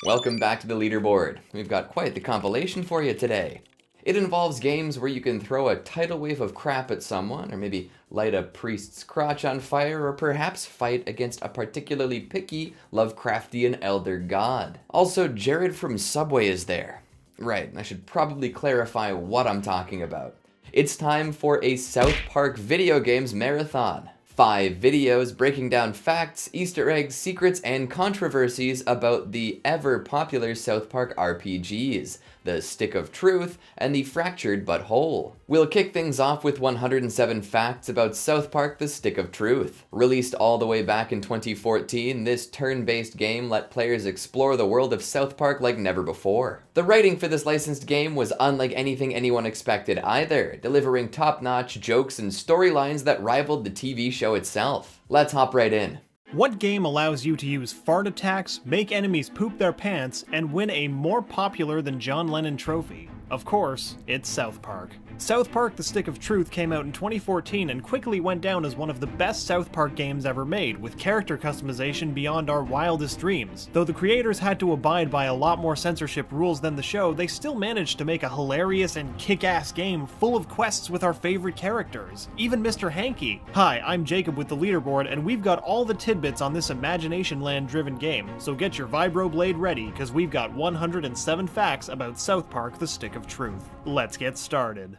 Welcome back to the Leaderboard. We've got quite the compilation for you today. It involves games where you can throw a tidal wave of crap at someone, or maybe light a priest's crotch on fire, or perhaps fight against a particularly picky Lovecraftian Elder God. Also, Jared from Subway is there. Right, I should probably clarify what I'm talking about. It's time for a South Park video games marathon. 5 videos breaking down facts, Easter eggs, secrets, and controversies about the ever-popular South Park RPGs, the Stick of Truth, and the Fractured But Whole. We'll kick things off with 107 facts about South Park: The Stick of Truth. Released all the way back in 2014, this turn-based game let players explore the world of South Park like never before. The writing for this licensed game was unlike anything anyone expected either, delivering top-notch jokes and storylines that rivaled the TV show itself. Let's hop right in. What game allows you to use fart attacks, make enemies poop their pants, and win a more popular than John Lennon trophy? Of course, it's South Park. South Park: The Stick of Truth came out in 2014 and quickly went down as one of the best South Park games ever made, with character customization beyond our wildest dreams. Though the creators had to abide by a lot more censorship rules than the show, they still managed to make a hilarious and kick-ass game full of quests with our favorite characters. Even Mr. Hanky. Hi, I'm Jacob with the Leaderboard, and we've got all the tidbits on this Imagination Land-driven game, so get your vibroblade ready, because we've got 107 facts about South Park: The Stick of Truth. Let's get started.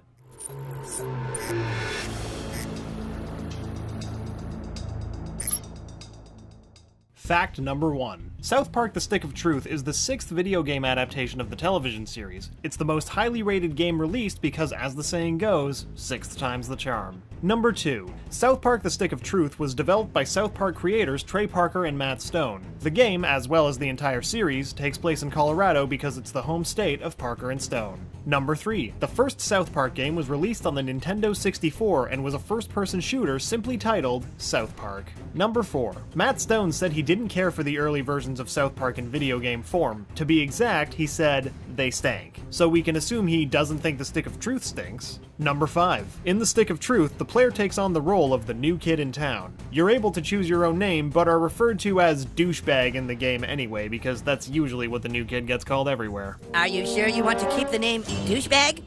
Fact number 1. South Park: The Stick of Truth is the 6th video game adaptation of the television series. It's the most highly rated game released because, as the saying goes, 6th time's the charm. Number 2. South Park: The Stick of Truth was developed by South Park creators Trey Parker and Matt Stone. The game, as well as the entire series, takes place in Colorado because it's the home state of Parker and Stone. Number 3. The first South Park game was released on the Nintendo 64 and was a first-person shooter simply titled South Park. Number 4. Matt Stone said he didn't care for the early versions of South Park in video game form. To be exact, he said, they stank. So we can assume he doesn't think the Stick of Truth stinks. Number 5. In the Stick of Truth, the player takes on the role of the new kid in town. You're able to choose your own name, but are referred to as douchebag in the game anyway, because that's usually what the new kid gets called everywhere. Are you sure you want to keep the name douchebag?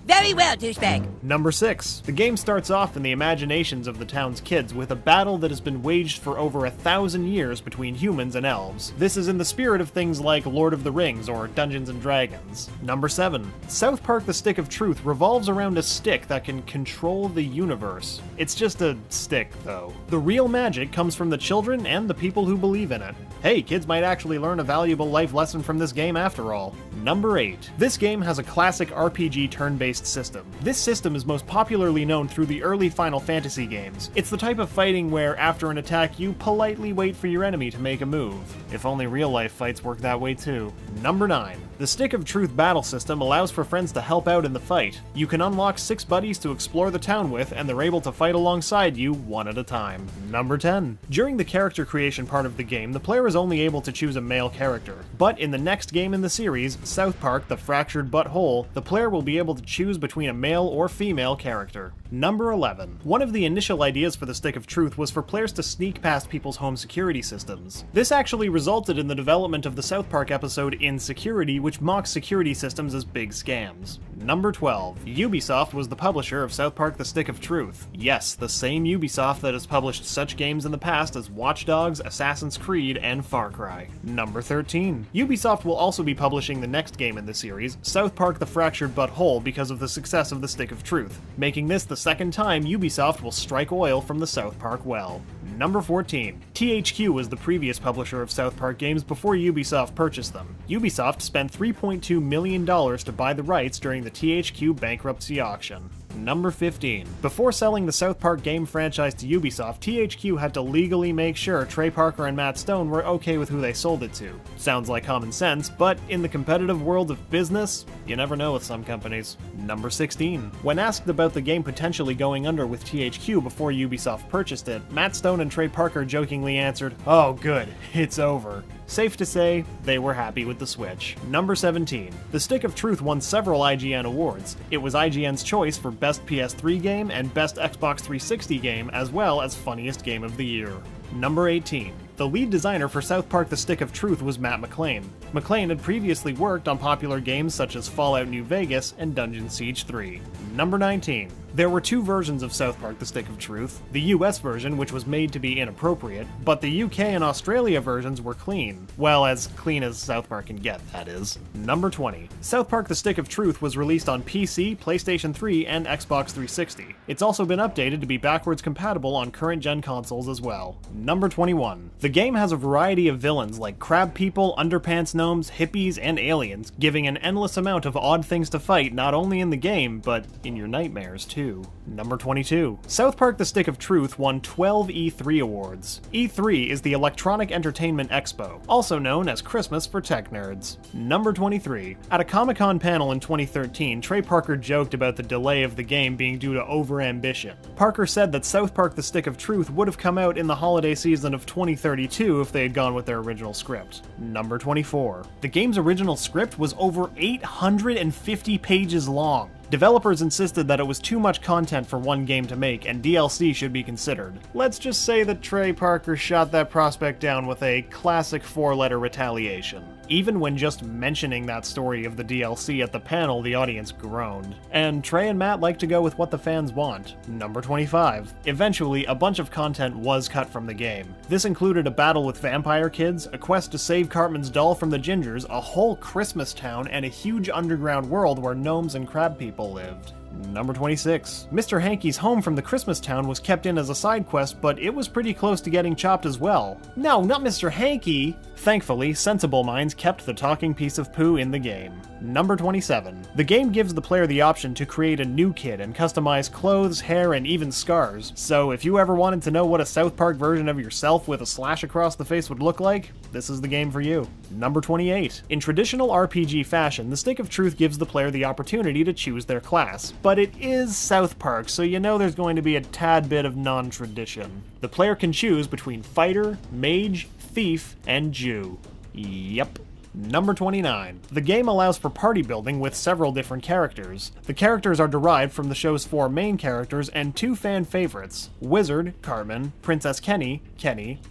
Very well, douchebag. Number 6. The game starts off in the imaginations of the town's kids with a battle that has been waged for over 1,000 years between humans and elves. This is in the spirit of things like Lord of the Rings or Dungeons and Dragons. Number 7. South Park: The Stick of Truth revolves around a stick that can control the universe. It's just a stick, though. The real magic comes from the children and the people who believe in it. Hey, kids might actually learn a valuable life lesson from this game after all. Number 8. This game has a classic RPG turn-based system. This system is most popularly known through the early Final Fantasy games. It's the type of fighting where, after an attack, you politely wait for your enemy to make a move. If only real-life fights work that way too. Number 9. The Stick of Truth battle system allows for friends to help out in the fight. You can unlock 6 buddies to explore the town with, and they're able to fight alongside you one at a time. Number 10. During the character creation part of the game, the player is only able to choose a male character. But in the next game in the series, South Park: The Fractured But Whole, the player will be able to choose between a male or female character. Number 11. One of the initial ideas for the Stick of Truth was for players to sneak past people's home security systems. This actually resulted in the development of the South Park episode Insecurity, which mocks security systems as big scams. Number 12. Ubisoft was the publisher of South Park: The Stick of Truth. Yes, the same Ubisoft that has published such games in the past as Watch Dogs, Assassin's Creed, and Far Cry. Number 13. Ubisoft will also be publishing the next game in the series, South Park: The Fractured But Whole, because of the success of the Stick of Truth, making this the second time Ubisoft will strike oil from the South Park well. Number 14. THQ was the previous publisher of South Park games before Ubisoft purchased them. Ubisoft spent $3.2 million to buy the rights during the THQ bankruptcy auction. Number 15. Before selling the South Park game franchise to Ubisoft, THQ had to legally make sure Trey Parker and Matt Stone were okay with who they sold it to. Sounds like common sense, but in the competitive world of business, you never know with some companies. Number 16. When asked about the game potentially going under with THQ before Ubisoft purchased it, Matt Stone and Trey Parker jokingly answered, "Oh good, it's over." Safe to say, they were happy with the switch. Number 17. The Stick of Truth won several IGN awards. It was IGN's choice for Best PS3 Game and Best Xbox 360 Game, as well as Funniest Game of the Year. Number 18. The lead designer for South Park The Stick of Truth was Matt McLean. McLean had previously worked on popular games such as Fallout New Vegas and Dungeon Siege 3. Number 19. There were two versions of South Park The Stick of Truth. The US version, which was made to be inappropriate, but the UK and Australia versions were clean. Well, as clean as South Park can get, that is. Number 20. South Park The Stick of Truth was released on PC, PlayStation 3, and Xbox 360. It's also been updated to be backwards compatible on current-gen consoles as well. Number 21. The game has a variety of villains like crab people, underpants gnomes, hippies, and aliens, giving an endless amount of odd things to fight not only in the game, but in your nightmares too. Number 22. South Park The Stick of Truth won 12 E3 awards. E3 is the Electronic Entertainment Expo, also known as Christmas for tech nerds. Number 23. At a Comic-Con panel in 2013, Trey Parker joked about the delay of the game being due to over-ambition. Parker said that South Park The Stick of Truth would have come out in the holiday season of 2032 if they had gone with their original script. Number 24. The game's original script was over 850 pages long. Developers insisted that it was too much content for one game to make, and DLC should be considered. Let's just say that Trey Parker shot that prospect down with a classic 4-letter retaliation. Even when just mentioning that story of the DLC at the panel, the audience groaned. And Trey and Matt like to go with what the fans want. Number 25. Eventually, a bunch of content was cut from the game. This included a battle with vampire kids, a quest to save Cartman's doll from the Gingers, a whole Christmas town, and a huge underground world where gnomes and crab people lived. Number 26. Mr. Hankey's home from the Christmas town was kept in as a side quest, but it was pretty close to getting chopped as well. No, not Mr. Hankey! Thankfully, sensible minds kept the talking piece of poo in the game. Number 27. The game gives the player the option to create a new kid and customize clothes, hair, and even scars. So if you ever wanted to know what a South Park version of yourself with a slash across the face would look like, this is the game for you. Number 28. In traditional RPG fashion, the Stick of Truth gives the player the opportunity to choose their class. But it is South Park, so you know there's going to be a tad bit of non-tradition. The player can choose between fighter, mage, thief, and Jew. Yep. Number 29. The game allows for party building with several different characters. The characters are derived from the show's 4 main characters and 2 fan favorites: Wizard, Cartman, Princess Kenny,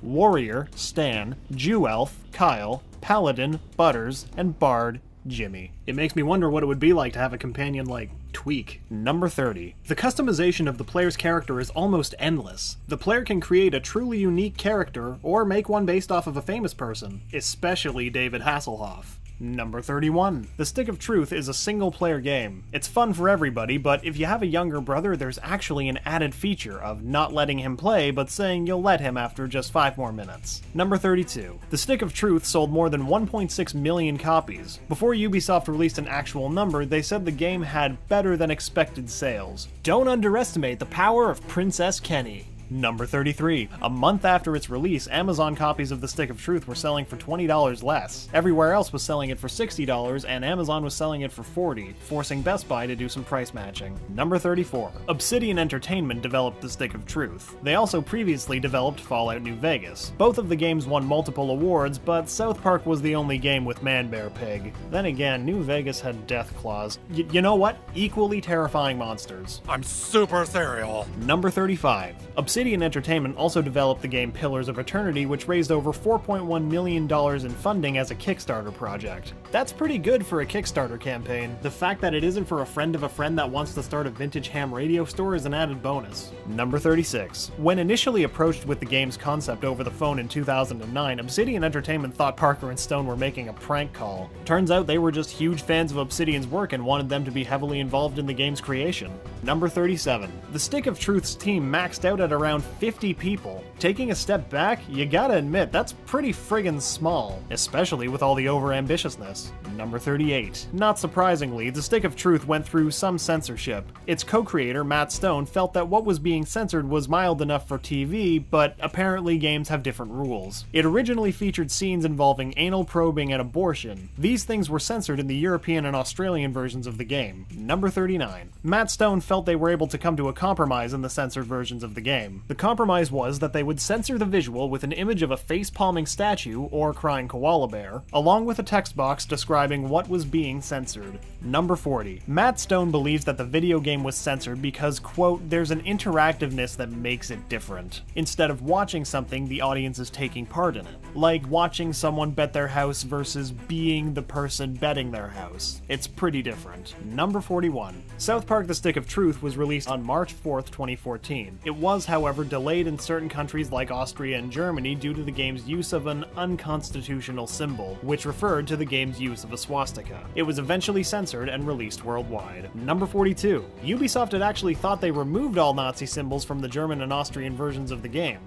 Warrior, Stan, Jew Elf, Kyle, Paladin, Butters, and Bard, Jimmy. It makes me wonder what it would be like to have a companion like Tweak. Number 30. The customization of the player's character is almost endless. The player can create a truly unique character, or make one based off of a famous person, especially David Hasselhoff. Number 31. The Stick of Truth is a single-player game. It's fun for everybody, but if you have a younger brother, there's actually an added feature of not letting him play, but saying you'll let him after just 5 more minutes. Number 32. The Stick of Truth sold more than 1.6 million copies. Before Ubisoft released an actual number, they said the game had better than expected sales. Don't underestimate the power of Princess Kenny. Number 33. A month after its release, Amazon copies of The Stick of Truth were selling for $20 less. Everywhere else was selling it for $60, and Amazon was selling it for $40, forcing Best Buy to do some price matching. Number 34. Obsidian Entertainment developed The Stick of Truth. They also previously developed Fallout New Vegas. Both of the games won multiple awards, but South Park was the only game with Man Bear Pig. Then again, New Vegas had Death Claws. You know what? Equally terrifying monsters. I'm super cereal. Number 35. Obsidian Entertainment also developed the game Pillars of Eternity, which raised over $4.1 million in funding as a Kickstarter project. That's pretty good for a Kickstarter campaign. The fact that it isn't for a friend of a friend that wants to start a vintage ham radio store is an added bonus. Number 36. When initially approached with the game's concept over the phone in 2009, Obsidian Entertainment thought Parker and Stone were making a prank call. Turns out they were just huge fans of Obsidian's work and wanted them to be heavily involved in the game's creation. Number 37. The Stick of Truth's team maxed out at around 50 people. Taking a step back, you gotta admit that's pretty friggin' small, especially with all the over-ambitiousness. Number 38. Not surprisingly, The Stick of Truth went through some censorship. Its co-creator, Matt Stone, felt that what was being censored was mild enough for TV, but apparently games have different rules. It originally featured scenes involving anal probing and abortion. These things were censored in the European and Australian versions of the game. Number 39. Matt Stone felt felt they were able to come to a compromise in the censored versions of the game. The compromise was that they would censor the visual with an image of a face-palming statue or crying koala bear, along with a text box describing what was being censored. Number 40. Matt Stone believes that the video game was censored because, quote, there's an interactiveness that makes it different. Instead of watching something, the audience is taking part in it. Like watching someone bet their house versus being the person betting their house. It's pretty different. Number 41. South Park: The Stick of Truth was released on March 4th, 2014. It was, however, delayed in certain countries like Austria and Germany due to the game's use of an unconstitutional symbol, which referred to the game's use of a swastika. It was eventually censored and released worldwide. Number 42. Ubisoft had actually thought they removed all Nazi symbols from the German and Austrian versions of the game.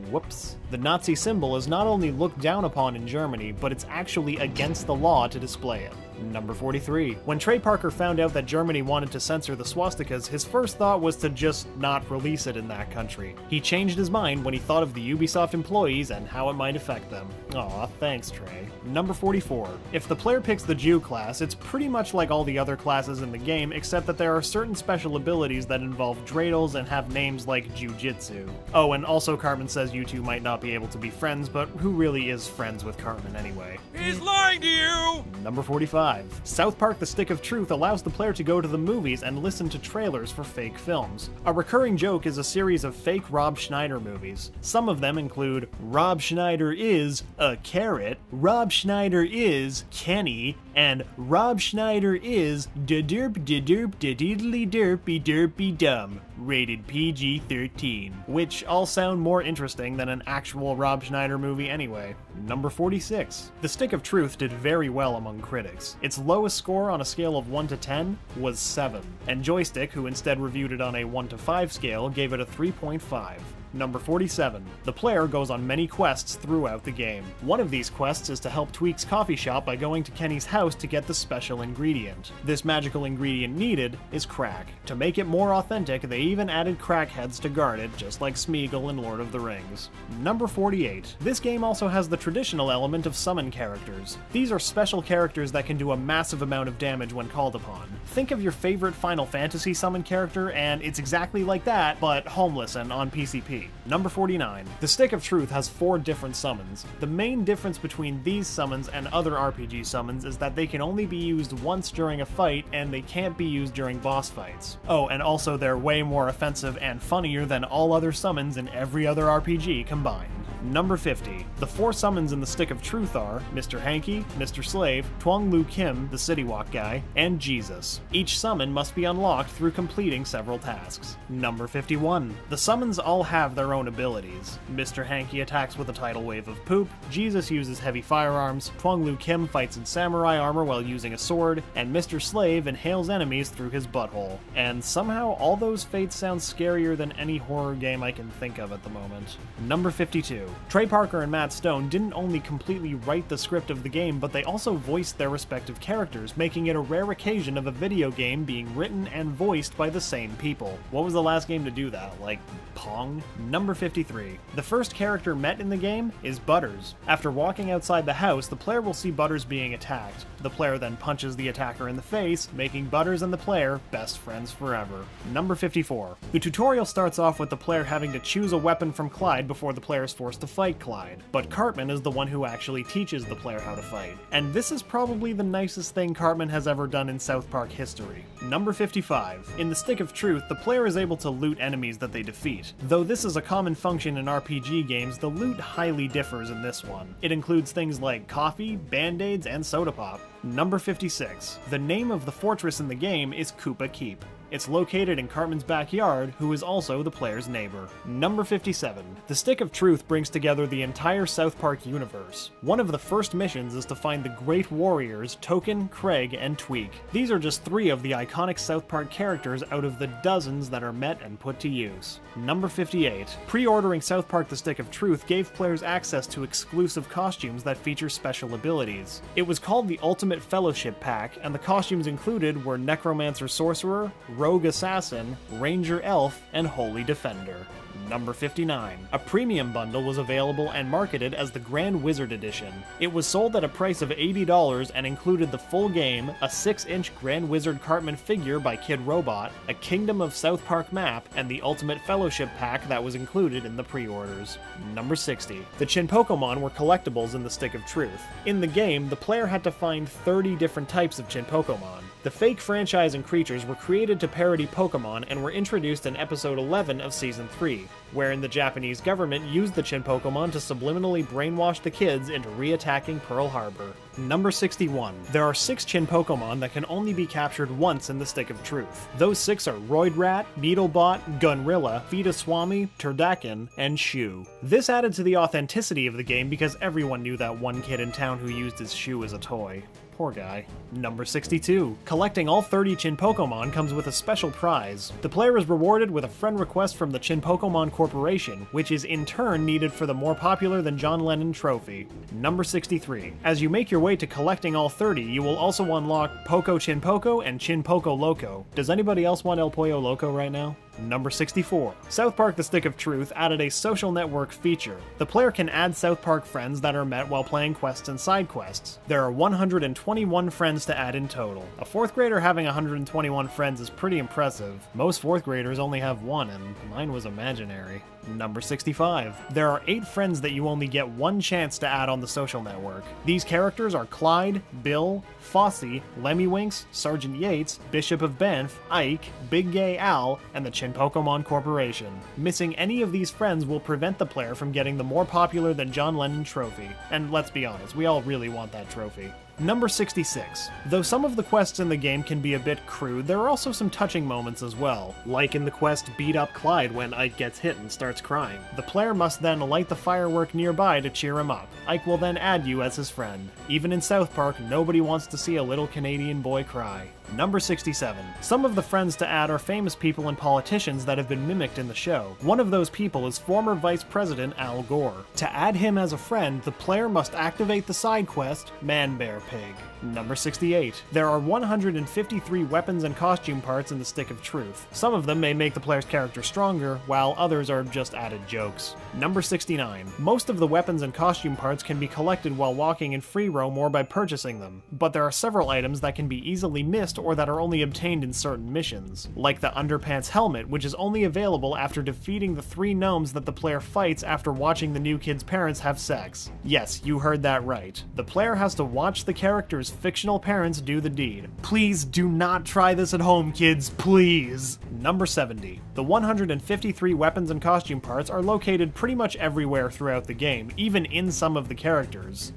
Whoops. The Nazi symbol is not only looked down upon in Germany, but it's actually against the law to display it. Number 43. When Trey Parker found out that Germany wanted to censor the swastikas, his first thought was to just not release it in that country. He changed his mind when he thought of the Ubisoft employees and how it might affect them. Aw, thanks, Trey. Number 44. If the player picks the Jew class, it's pretty much like all the other classes in the game, except that there are certain special abilities that involve dreidels and have names like Jiu-Jitsu. Oh, and also Cartman says you two might not be able to be friends, but who really is friends with Cartman anyway? He's lying to you! Number 45. South Park: The Stick of Truth allows the player to go to the movies and listen to trailers for fake films. A recurring joke is a series of fake Rob Schneider movies. Some of them include Rob Schneider is a carrot, Rob Schneider is Kenny, and Rob Schneider is da-derp da-derp da-diddly derpy derpy dumb, rated PG-13, which all sound more interesting than an actual Rob Schneider movie anyway. Number 46. The Stick of Truth did very well among critics. Its lowest score on a scale of 1 to 10 was 7, and Joystick, who instead reviewed it on a 1 to 5 scale, gave it a 3.5. Number 47. The player goes on many quests throughout the game. One of these quests is to help Tweek's coffee shop by going to Kenny's house to get the special ingredient. This magical ingredient needed is crack. To make it more authentic, they even added crackheads to guard it, just like Smeagol in Lord of the Rings. Number 48. This game also has the traditional element of summon characters. These are special characters that can do a massive amount of damage when called upon. Think of your favorite Final Fantasy summon character, and it's exactly like that, but homeless and on PCP. Number 49. The Stick of Truth has 4 different summons. The main difference between these summons and other RPG summons is that they can only be used once during a fight, and they can't be used during boss fights. Oh, and also they're way more offensive and funnier than all other summons in every other RPG combined. Number 50. The 4 summons in the Stick of Truth are Mr. Hanky, Mr. Slave, Twong Lu Kim, the City Walk guy, and Jesus. Each summon must be unlocked through completing several tasks. Number 51. The summons all have their own abilities. Mr. Hanky attacks with a tidal wave of poop, Jesus uses heavy firearms, Twong Lu Kim fights in samurai armor while using a sword, and Mr. Slave inhales enemies through his butthole. And somehow all those fates sound scarier than any horror game I can think of at the moment. Number 52. Trey Parker and Matt Stone didn't only completely write the script of the game, but they also voiced their respective characters, making it a rare occasion of a video game being written and voiced by the same people. What was the last game to do that? Like, Pong? Number 53. The first character met in the game is Butters. After walking outside the house, the player will see Butters being attacked. The player then punches the attacker in the face, making Butters and the player best friends forever. Number 54. The tutorial starts off with the player having to choose a weapon from Clyde before the player is forced to fight Clyde, but Cartman is the one who actually teaches the player how to fight. And this is probably the nicest thing Cartman has ever done in South Park history. Number 55. In the Stick of Truth, the player is able to loot enemies that they defeat. Though this is a common function in RPG games, the loot highly differs in this one. It includes things like coffee, band-aids, and soda pop. Number 56. The name of the fortress in the game is Koopa Keep. It's located in Cartman's backyard, who is also the player's neighbor. Number 57. The Stick of Truth brings together the entire South Park universe. One of the first missions is to find the Great Warriors, Token, Craig, and Tweek. These are just 3 of the iconic South Park characters out of the dozens that are met and put to use. Number 58. Pre-ordering South Park: The Stick of Truth gave players access to exclusive costumes that feature special abilities. It was called the Ultimate Fellowship Pack, and the costumes included were Necromancer Sorcerer, Rogue Assassin, Ranger Elf, and Holy Defender. Number 59. A premium bundle was available and marketed as the Grand Wizard Edition. It was sold at a price of $80 and included the full game, a 6-inch Grand Wizard Cartman figure by Kid Robot, a Kingdom of South Park map, and the Ultimate Fellowship pack that was included in the pre-orders. Number 60. The Chinpokomon were collectibles in the Stick of Truth. In the game, the player had to find 30 different types of Chinpokomon. The fake franchise and creatures were created to parody Pokemon and were introduced in episode 11 of Season 3, wherein the Japanese government used the Chinpokomon to subliminally brainwash the kids into re-attacking Pearl Harbor. Number 61. There are 6 Chinpokomon that can only be captured once in the Stick of Truth. Those 6 are Roidrat, Beetlebot, Gunrilla, Feetoswami, Turdakin, and Shu. This added to the authenticity of the game because everyone knew that one kid in town who used his shoe as a toy. Poor guy. Number 62. Collecting all 30 Chinpokomon comes with a special prize. The player is rewarded with a friend request from the Chinpokomon Corporation, which is in turn needed for the more popular than John Lennon trophy. Number 63. As you make your way to collecting all 30, you will also unlock Poco Chinpoco and Chinpoco Loco. Does anybody else want El Pollo Loco right now? Number 64. South Park: The Stick of Truth added a social network feature. The player can add South Park friends that are met while playing quests and side quests. There are 121 friends to add in total. A 4th grader having 121 friends is pretty impressive. Most 4th graders only have one, and mine was imaginary. Number 65. There are 8 friends that you only get one chance to add on the social network. These characters are Clyde, Bill, Fosse, Lemmywinks, Sergeant Yates, Bishop of Banff, Ike, Big Gay Al, and the Chinpokomon Corporation. Missing any of these friends will prevent the player from getting the more popular than John Lennon trophy. And let's be honest, we all really want that trophy. Number 66. Though some of the quests in the game can be a bit crude, there are also some touching moments as well, like in the quest Beat Up Clyde when Ike gets hit and starts crying. The player must then light the firework nearby to cheer him up. Ike will then add you as his friend. Even in South Park, nobody wants to see a little Canadian boy cry. Number 67. Some of the friends to add are famous people and politicians that have been mimicked in the show. One of those people is former Vice President Al Gore. To add him as a friend, the player must activate the side quest, Man Bear Pig. Number 68. There are 153 weapons and costume parts in the Stick of Truth. Some of them may make the player's character stronger, while others are just added jokes. Number 69. Most of the weapons and costume parts can be collected while walking in free roam or by purchasing them, but there are several items that can be easily missed or that are only obtained in certain missions, like the underpants helmet, which is only available after defeating the 3 gnomes that the player fights after watching the new kid's parents have sex. Yes, you heard that right. The player has to watch the character's fictional parents do the deed. Please do not try this at home, kids, please! Number 70. The 153 weapons and costume parts are located pretty much everywhere throughout the game, even in some of the characters.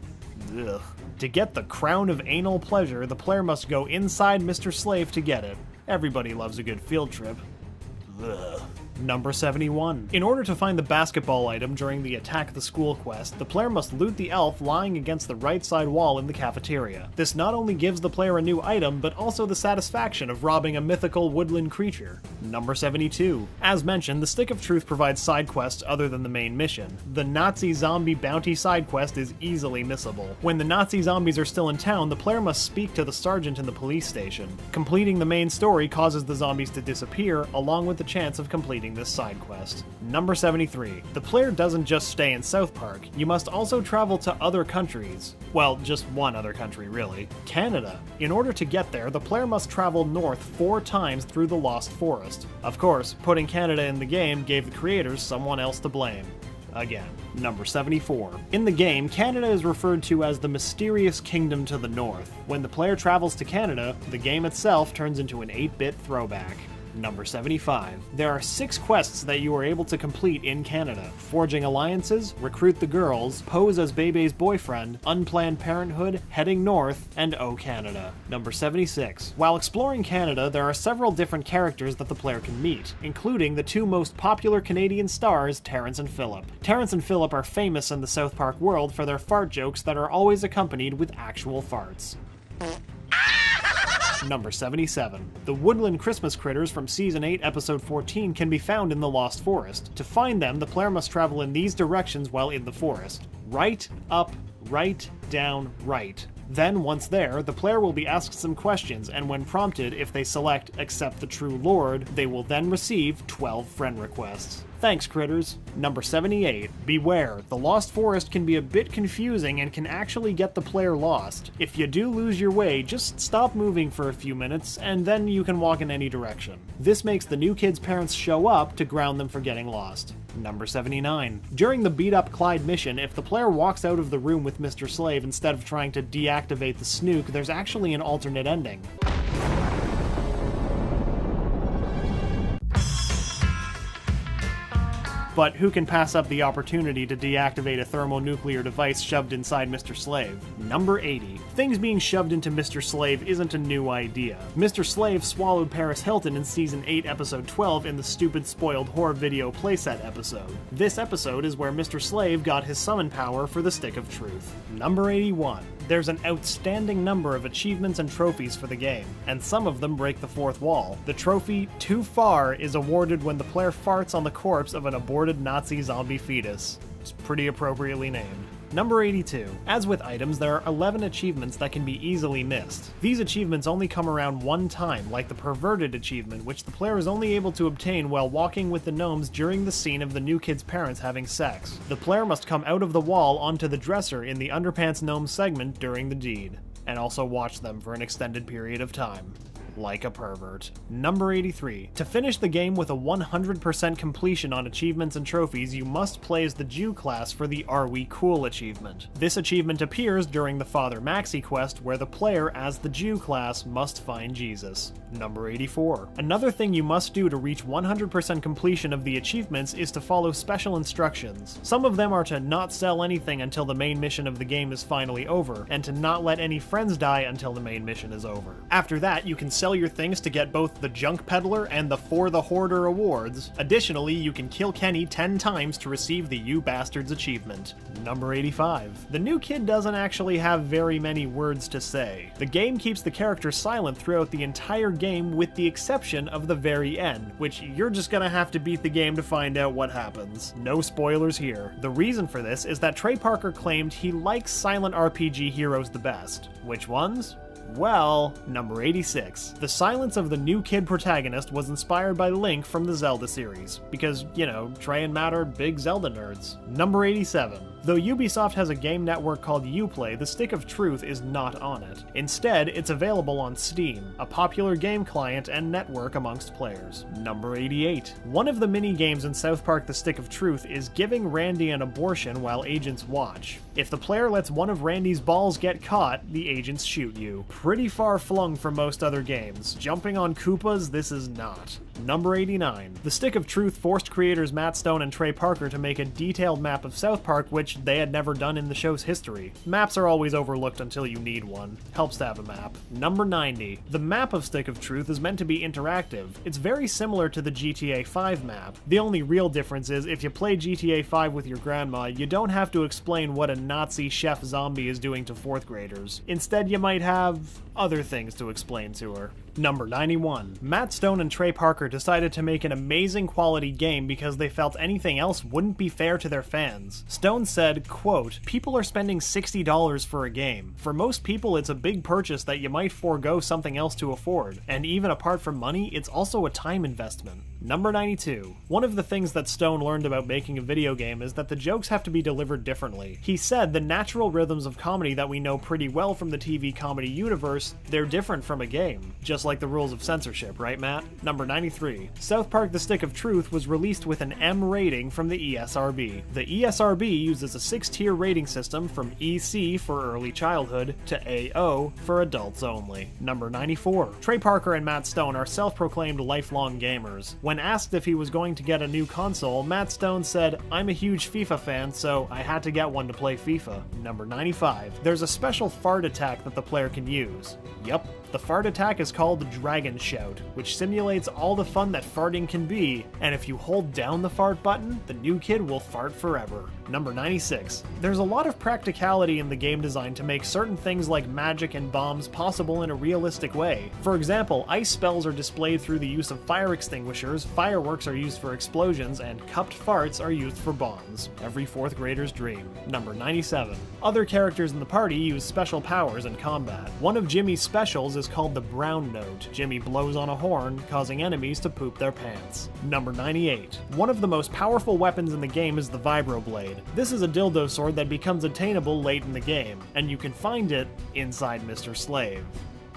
Ugh. To get the Crown of Anal Pleasure, the player must go inside Mr. Slave to get it. Everybody loves a good field trip. Ugh. Number 71. In order to find the basketball item during the Attack the School quest, the player must loot the elf lying against the right side wall in the cafeteria. This not only gives the player a new item, but also the satisfaction of robbing a mythical woodland creature. Number 72. As mentioned, the Stick of Truth provides side quests other than the main mission. The Nazi Zombie Bounty side quest is easily missable. When the Nazi zombies are still in town, the player must speak to the sergeant in the police station. Completing the main story causes the zombies to disappear, along with the chance of completing this side quest. Number 73. The player doesn't just stay in South Park, you must also travel to other countries. Well, just one other country, really. Canada. In order to get there, the player must travel north 4 times through the Lost Forest. Of course, putting Canada in the game gave the creators someone else to blame. Again. Number 74. In the game, Canada is referred to as the mysterious kingdom to the north. When the player travels to Canada, the game itself turns into an 8-bit throwback. Number 75. There are 6 quests that you are able to complete in Canada: Forging Alliances, Recruit the Girls, Pose as Bebe's Boyfriend, Unplanned Parenthood, Heading North, and Oh Canada. Number 76. While exploring Canada, there are several different characters that the player can meet, including the 2 most popular Canadian stars, Terrence and Phillip. Terrence and Phillip are famous in the South Park world for their fart jokes that are always accompanied with actual farts. Number 77. The woodland Christmas critters from Season 8, Episode 14 can be found in the Lost Forest. To find them, the player must travel in these directions while in the forest. Right, up, right, down, right. Then, once there, the player will be asked some questions, and when prompted, if they select Accept the True Lord, they will then receive 12 friend requests. Thanks, critters. Number 78. Beware, the Lost Forest can be a bit confusing and can actually get the player lost. If you do lose your way, just stop moving for a few minutes, and then you can walk in any direction. This makes the new kid's parents show up to ground them for getting lost. Number 79. During the Beat Up Clyde mission, if the player walks out of the room with Mr. Slave instead of trying to deactivate the snook, there's actually an alternate ending. But who can pass up the opportunity to deactivate a thermonuclear device shoved inside Mr. Slave? Number 80. Things being shoved into Mr. Slave isn't a new idea. Mr. Slave swallowed Paris Hilton in Season 8, Episode 12 in the Stupid Spoiled Horror Video playset episode. This episode is where Mr. Slave got his summon power for the Stick of Truth. Number 81. There's an outstanding number of achievements and trophies for the game, and some of them break the fourth wall. The trophy, Too Far, is awarded when the player farts on the corpse of an aborted Nazi zombie fetus. It's pretty appropriately named. Number 82. As with items, there are 11 achievements that can be easily missed. These achievements only come around one time, like the Perverted achievement, which the player is only able to obtain while walking with the gnomes during the scene of the new kid's parents having sex. The player must come out of the wall onto the dresser in the Underpants Gnome segment during the deed, and also watch them for an extended period of time. Like a pervert. Number 83. To finish the game with a 100% completion on achievements and trophies, you must play as the Jew class for the Are We Cool achievement. This achievement appears during the Father Maxi quest, where the player, as the Jew class, must find Jesus. Number 84. Another thing you must do to reach 100% completion of the achievements is to follow special instructions. Some of them are to not sell anything until the main mission of the game is finally over, and to not let any friends die until the main mission is over. After that, you can sell your things to get both the Junk Peddler and the For the Hoarder awards. Additionally, you can kill Kenny 10 times to receive the You Bastards achievement. Number 85. The new kid doesn't actually have very many words to say. The game keeps the character silent throughout the entire game with the exception of the very end, which you're just gonna have to beat the game to find out what happens. No spoilers here. The reason for this is that Trey Parker claimed he likes silent RPG heroes the best. Which ones? Well, number 86. The silence of the new kid protagonist was inspired by Link from the Zelda series, because, you know, Trey and Matt are big Zelda nerds. Number 87. Though Ubisoft has a game network called Uplay, the Stick of Truth is not on it. Instead, it's available on Steam, a popular game client and network amongst players. Number 88. One of the mini-games in South Park The Stick of Truth is giving Randy an abortion while agents watch. If the player lets one of Randy's balls get caught, the agents shoot you. Pretty far flung from most other games. Jumping on Koopas, this is not. Number 89. The Stick of Truth forced creators Matt Stone and Trey Parker to make a detailed map of South Park, which they had never done in the show's history. Maps are always overlooked until you need one. Helps to have a map. Number 90. The map of Stick of Truth is meant to be interactive. It's very similar to the GTA 5 map. The only real difference is if you play GTA 5 with your grandma, you don't have to explain what a Nazi chef zombie is doing to 4th graders. Instead, you might have other things to explain to her. Number 91. Matt Stone and Trey Parker decided to make an amazing quality game because they felt anything else wouldn't be fair to their fans. Stone said, quote, "People are spending $60 for a game. For most people, it's a big purchase that you might forego something else to afford. And even apart from money, it's also a time investment." Number 92. One of the things that Stone learned about making a video game is that the jokes have to be delivered differently. He said the natural rhythms of comedy that we know pretty well from the TV comedy universe, they're different from a game. Just like the rules of censorship, right, Matt? Number 93. South Park The Stick of Truth was released with an M rating from the ESRB. The ESRB uses a 6-tier rating system from EC for early childhood to AO for adults only. Number 94. Trey Parker and Matt Stone are self-proclaimed lifelong gamers. When asked if he was going to get a new console, Matt Stone said, "I'm a huge FIFA fan, so I had to get one to play FIFA." Number 95. There's a special fart attack that the player can use. Yup. The fart attack is called the Dragon Shout, which simulates all the fun that farting can be, and if you hold down the fart button, the new kid will fart forever. Number 96. There's a lot of practicality in the game design to make certain things like magic and bombs possible in a realistic way. For example, ice spells are displayed through the use of fire extinguishers, flares, fireworks are used for explosions, and cupped farts are used for bombs. Every 4th grader's dream. Number 97. Other characters in the party use special powers in combat. One of Jimmy's specials is called the Brown Note. Jimmy blows on a horn, causing enemies to poop their pants. Number 98. One of the most powerful weapons in the game is the Vibroblade. This is a dildo sword that becomes attainable late in the game, and you can find it inside Mr. Slave.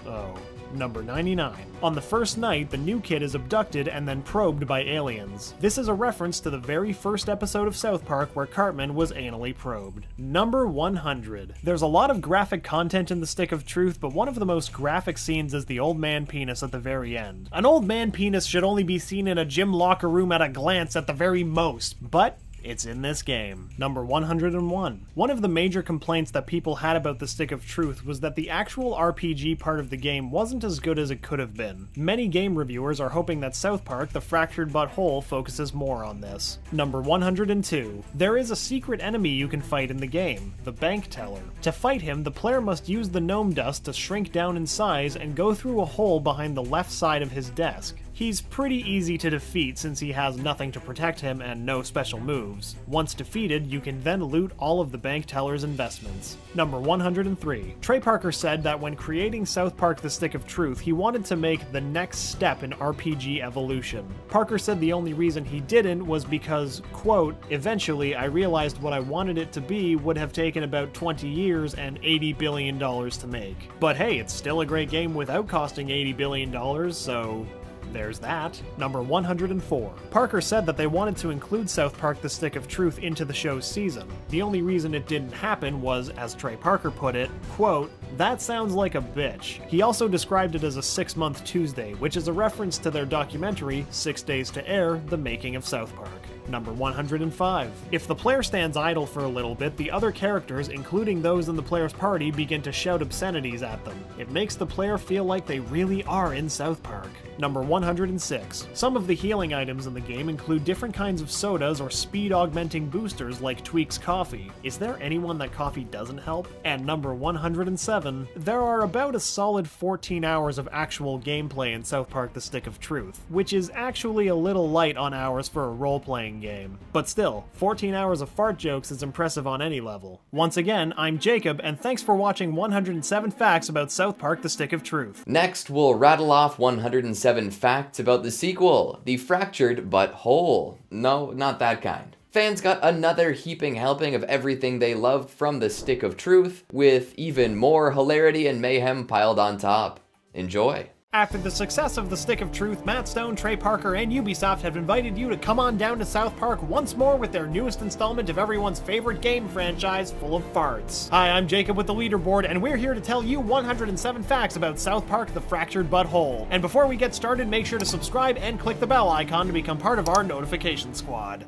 Oh. Number 99. On the first night, the new kid is abducted and then probed by aliens. This is a reference to the very first episode of South Park where Cartman was anally probed. Number 100. There's a lot of graphic content in the Stick of Truth, but one of the most graphic scenes is the old man penis at the very end. An old man penis should only be seen in a gym locker room at a glance at the very most, but it's in this game. Number 101. One of the major complaints that people had about the Stick of Truth was that the actual RPG part of the game wasn't as good as it could have been. Many game reviewers are hoping that South Park: The Fractured But Whole focuses more on this. Number 102. There is a secret enemy you can fight in the game, the Bank Teller. To fight him, the player must use the gnome dust to shrink down in size and go through a hole behind the left side of his desk. He's pretty easy to defeat since he has nothing to protect him and no special moves. Once defeated, you can then loot all of the bank teller's investments. Number 103. Trey Parker said that when creating South Park: The Stick of Truth, he wanted to make the next step in RPG evolution. Parker said the only reason he didn't was because, quote, eventually I realized what I wanted it to be would have taken about 20 years and $80 billion to make. But hey, it's still a great game without costing $80 billion, so there's that. Number 104. Parker said that they wanted to include South Park: The Stick of Truth into the show's season. The only reason it didn't happen was, as Trey Parker put it, quote, that sounds like a bitch. He also described it as a 6-month Tuesday, which is a reference to their documentary, 6 Days to Air, The Making of South Park. Number 105. If the player stands idle for a little bit, the other characters, including those in the player's party, begin to shout obscenities at them. It makes the player feel like they really are in South Park. Number 106. Some of the healing items in the game include different kinds of sodas or speed-augmenting boosters like Tweak's Coffee. Is there anyone that coffee doesn't help? And number 107. There are about a solid 14 hours of actual gameplay in South Park: The Stick of Truth, which is actually a little light on hours for a role-playing game. But still, 14 hours of fart jokes is impressive on any level. Once again, I'm Jacob, and thanks for watching 107 Facts about South Park: The Stick of Truth. Next, we'll rattle off 107 facts about the sequel, The Fractured But Whole. No, not that kind. Fans got another heaping helping of everything they loved from the Stick of Truth, with even more hilarity and mayhem piled on top. Enjoy. After the success of The Stick of Truth, Matt Stone, Trey Parker, and Ubisoft have invited you to come on down to South Park once more with their newest installment of everyone's favorite game franchise full of farts. Hi, I'm Jacob with the Leaderboard, and we're here to tell you 107 facts about South Park: The Fractured But Whole. And before we get started, make sure to subscribe and click the bell icon to become part of our notification squad.